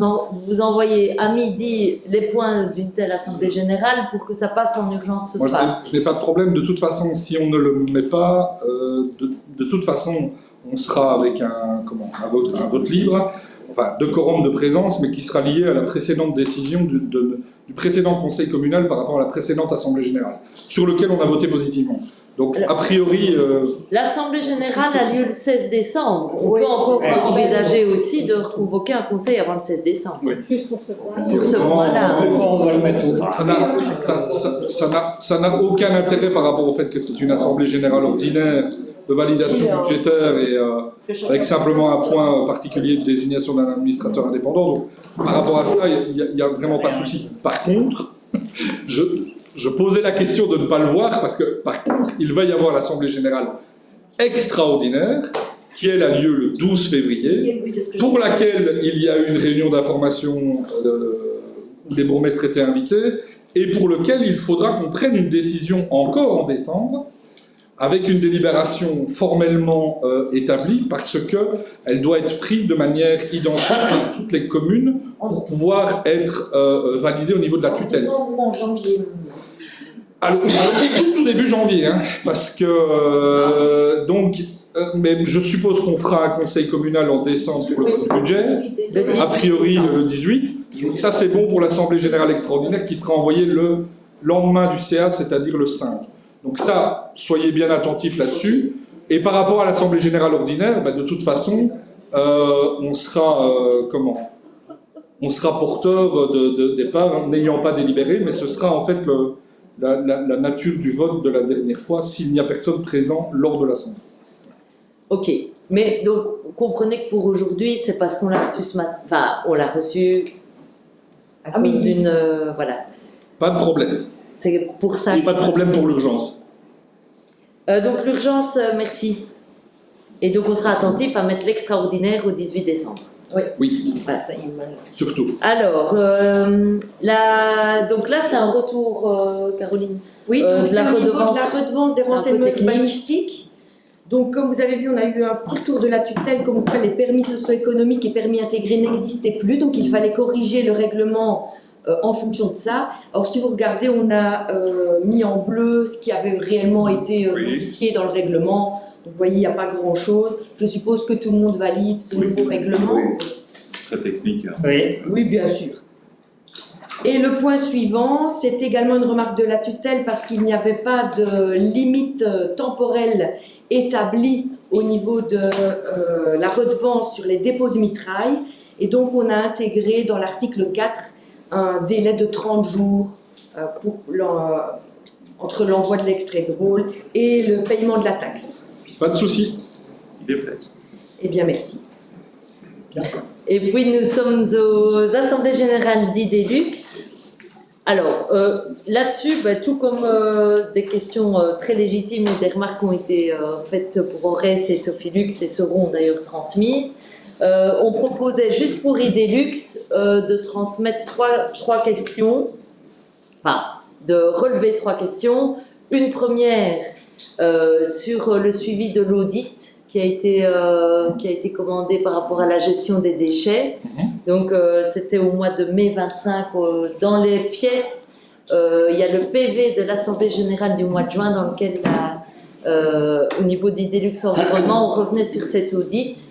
[SPEAKER 2] vous envoyer à midi les points d'une telle assemblée générale pour que ça passe en urgence ce
[SPEAKER 7] Moi,
[SPEAKER 2] soir.
[SPEAKER 7] je n'ai pas de problème. De toute façon, si on ne le met pas, de toute façon, on sera avec un vote libre, enfin, de quorum de présence, mais qui sera lié à la précédente décision du précédent conseil communal par rapport à la précédente assemblée générale, sur lequel on a voté positivement. Donc, a priori...
[SPEAKER 2] L'assemblée générale a lieu le 16 décembre. On peut encore envisager aussi de reconvoquer un conseil avant le 16 décembre.
[SPEAKER 13] Juste pour ce point.
[SPEAKER 2] Pour ce point-là.
[SPEAKER 10] On va le mettre au
[SPEAKER 7] Ça n'a aucun intérêt par rapport au fait que c'est une assemblée générale ordinaire de validation budgétaire et avec simplement un point particulier de désignation d'un administrateur indépendant. Donc, par rapport à ça, il n'y a vraiment pas de souci. Par contre, je posais la question de ne pas le voir parce que, par contre, il va y avoir l'assemblée générale extraordinaire qui, elle, a lieu le 12 février, pour laquelle il y a eu une réunion d'information où les bourgmestres étaient invités, et pour lequel il faudra qu'on prenne une décision encore en décembre, avec une délibération formellement établie, parce qu'elle doit être prise de manière identique par toutes les communes pour pouvoir être validée au niveau de la tutelle.
[SPEAKER 6] En janvier.
[SPEAKER 7] Alors, tout début janvier, hein, parce que mais je suppose qu'on fera un conseil communal en décembre pour le vote du budget, a priori le 18. Ça, c'est bon pour l'Assemblée générale extraordinaire qui sera envoyée le lendemain du CA, c'est-à-dire le 5. Donc ça, soyez bien attentifs là-dessus. Et par rapport à l'Assemblée générale ordinaire, de toute façon, on sera on sera porteur de départ, n'ayant pas délibéré, mais ce sera en fait la nature du vote de la dernière fois s'il n'y a personne présent lors de l'Assemblée.
[SPEAKER 2] Ok, mais donc comprenez que pour aujourd'hui, c'est parce qu'on l'a reçu ce matin, enfin on l'a reçu à cause d'une voilà.
[SPEAKER 7] Pas de problème.
[SPEAKER 2] C'est pour ça.
[SPEAKER 7] Et pas de problème pour l'urgence.
[SPEAKER 2] Donc l'urgence, merci. Et donc on sera attentif à mettre l'extraordinaire au 18 décembre.
[SPEAKER 7] Oui.
[SPEAKER 2] Voilà.
[SPEAKER 7] Surtout.
[SPEAKER 2] Alors, donc là c'est un retour, Caroline.
[SPEAKER 1] Oui, donc
[SPEAKER 2] de la
[SPEAKER 1] c'est au niveau de
[SPEAKER 2] redevance.
[SPEAKER 1] la redevance des
[SPEAKER 2] C'est un peu
[SPEAKER 1] renseignements
[SPEAKER 2] technique.
[SPEAKER 1] urbanistiques. Donc, comme vous avez vu, on a eu un petit tour de la tutelle, comme quoi les permis socio-économiques et permis intégrés n'existaient plus, donc il fallait corriger le règlement en fonction de ça. Alors, si vous regardez, on a mis en bleu ce qui avait réellement été modifié dans le règlement. Donc, vous voyez, il n'y a pas grand-chose. Je suppose que tout le monde valide ce nouveau règlement.
[SPEAKER 5] Très technique. Hein.
[SPEAKER 1] Oui, bien sûr. Et le point suivant, c'est également une remarque de la tutelle parce qu'il n'y avait pas de limite temporelle établie au niveau de la redevance sur les dépôts de mitraille. Et donc, on a intégré dans l'article 4 un délai de 30 jours entre l'envoi de l'extrait de rôle et le paiement de la taxe.
[SPEAKER 7] Pas de souci.
[SPEAKER 5] Il est vrai.
[SPEAKER 1] Eh bien, merci.
[SPEAKER 2] Et puis nous sommes aux assemblées générales d'Idelux. Alors là-dessus, tout comme des questions très légitimes et des remarques ont été faites pour Aurès et Sophie Lux et seront d'ailleurs transmises, on proposait juste pour Idelux de transmettre trois questions, enfin de relever 3 questions. Une première sur le suivi de l'audit qui a été commandé par rapport à la gestion des déchets. Donc, c'était au mois de mai 25. Dans les pièces, il y a le PV de l'Assemblée générale du mois de juin dans lequel, au niveau d'Idelux Environnement, on revenait sur cet audit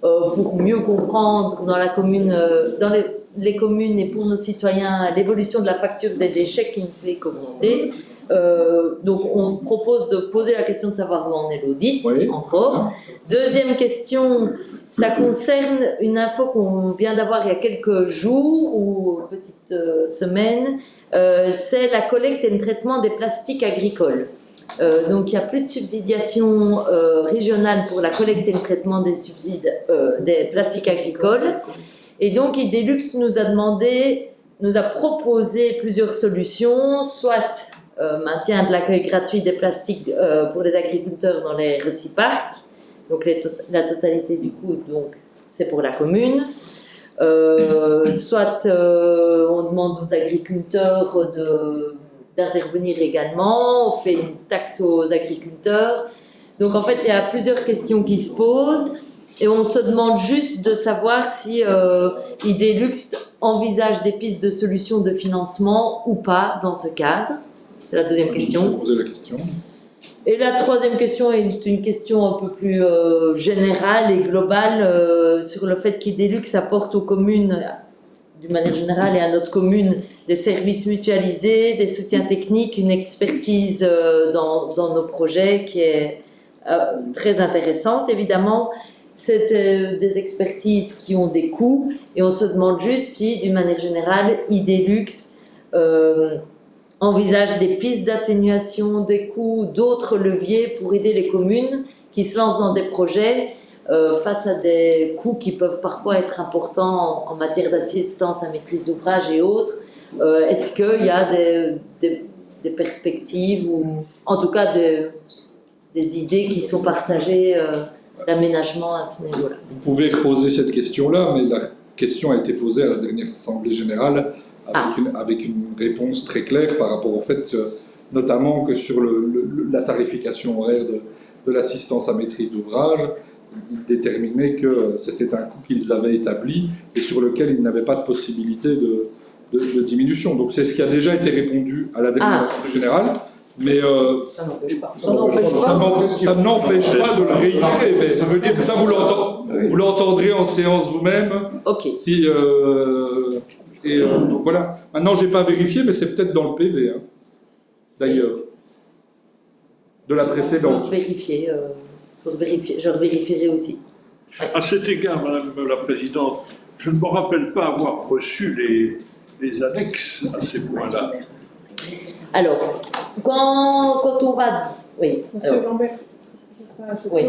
[SPEAKER 2] pour mieux comprendre dans la commune, dans les communes et pour nos citoyens l'évolution de la facture des déchets qui nous fait commenter. Donc on propose de poser la question de savoir où en est l'audit, encore. Deuxième question, ça concerne une info qu'on vient d'avoir il y a quelques jours ou petites semaines, c'est la collecte et le traitement des plastiques agricoles. Donc il n'y a plus de subsidiation régionale pour la collecte et le traitement des plastiques agricoles. Et donc Idelux nous a proposé plusieurs solutions, soit maintien de l'accueil gratuit des plastiques pour les agriculteurs dans les réciparcs, donc la totalité du coût, donc c'est pour la commune. Soit on demande aux agriculteurs d'intervenir également, on fait une taxe aux agriculteurs. Donc en fait, il y a plusieurs questions qui se posent. Et on se demande juste de savoir si Idelux envisage des pistes de solutions de financement ou pas dans ce cadre. C'est la deuxième question.
[SPEAKER 7] Poser la question.
[SPEAKER 2] Et la troisième question est une question un peu plus générale et globale sur le fait qu'Idelux apporte aux communes, d'une manière générale, et à notre commune, des services mutualisés, des soutiens techniques, une expertise dans nos projets qui est très intéressante, évidemment. C'est des expertises qui ont des coûts et on se demande juste si, d'une manière générale, Idelux envisage des pistes d'atténuation des coûts, d'autres leviers pour aider les communes qui se lancent dans des projets face à des coûts qui peuvent parfois être importants en matière d'assistance à maîtrise d'ouvrage et autres. Est-ce qu'il y a des perspectives ou en tout cas des idées qui sont partagées d'aménagement à ce niveau-là?
[SPEAKER 7] Vous pouvez reposer cette question-là, mais la question a été posée à la dernière Assemblée Générale avec une réponse très claire par rapport au fait, notamment que sur la tarification horaire de l'assistance à maîtrise d'ouvrage, ils déterminaient que c'était un coût qu'ils avaient établi et sur lequel ils n'avaient pas de possibilité de diminution. Donc c'est ce qui a déjà été répondu à la dernière Assemblée Générale. Mais
[SPEAKER 1] Ça n'empêche pas.
[SPEAKER 7] ça n'empêche pas de le réitérer, mais ça veut dire que ça vous l'entendrez en séance vous-même.
[SPEAKER 2] Ok.
[SPEAKER 7] Si, donc voilà. Maintenant, j'ai pas vérifié, mais c'est peut-être dans le PV, hein, d'ailleurs, de la précédente.
[SPEAKER 2] Pour vérifier, je revérifierai aussi.
[SPEAKER 5] À cet égard, Madame la Présidente, je ne me rappelle pas avoir reçu les annexes à ces points-là.
[SPEAKER 2] Alors, quand on va... Oui.
[SPEAKER 13] Monsieur Lambert,
[SPEAKER 2] Oui.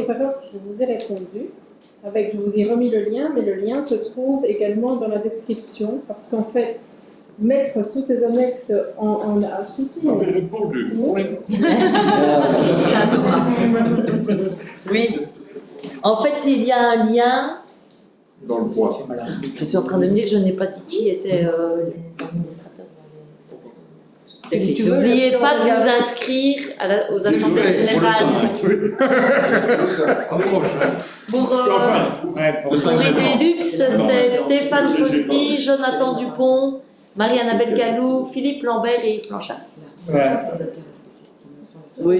[SPEAKER 13] je vous ai répondu. Je vous ai remis le lien, mais le lien se trouve également dans la description, parce qu'en fait, mettre sous ces annexes en
[SPEAKER 5] Vous avez répondu.
[SPEAKER 13] Oui.
[SPEAKER 2] Oui. En fait, il y a un lien.
[SPEAKER 11] Dans le point.
[SPEAKER 2] Je suis en train de me dire que je n'ai pas dit qui étaient les administrateurs. N'oubliez pas de vous inscrire aux assemblées générales. Pour Idelux, c'est Stéphane Costi, Jonathan Dupont, Marie-Annabelle Calou, Philippe Lambert et Yves Blanchard. Oui.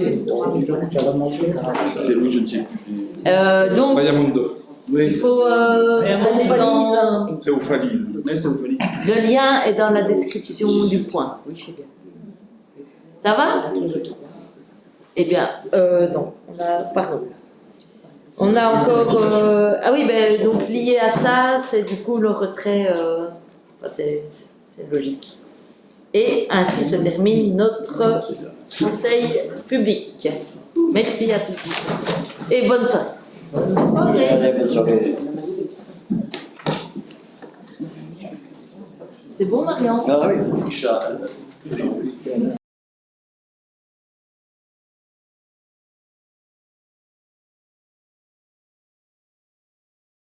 [SPEAKER 12] C'est lui, je ne sais plus.
[SPEAKER 2] Donc,
[SPEAKER 7] Mayamundo.
[SPEAKER 2] il faut aller dans...
[SPEAKER 8] C'est aux valises.
[SPEAKER 12] Ouais, c'est au folie.
[SPEAKER 2] Le lien est dans la description du point. Oui, je sais bien. Ça va? Eh bien, non. Pardon. On a encore... ah oui, ben, donc lié à ça, c'est du coup le retrait... c'est logique. Et ainsi se termine notre conseil public. Merci à tous. Et bonne soirée.
[SPEAKER 10] Bonne soirée.
[SPEAKER 2] C'est bon, Marianne?
[SPEAKER 10] Ah oui, Richard.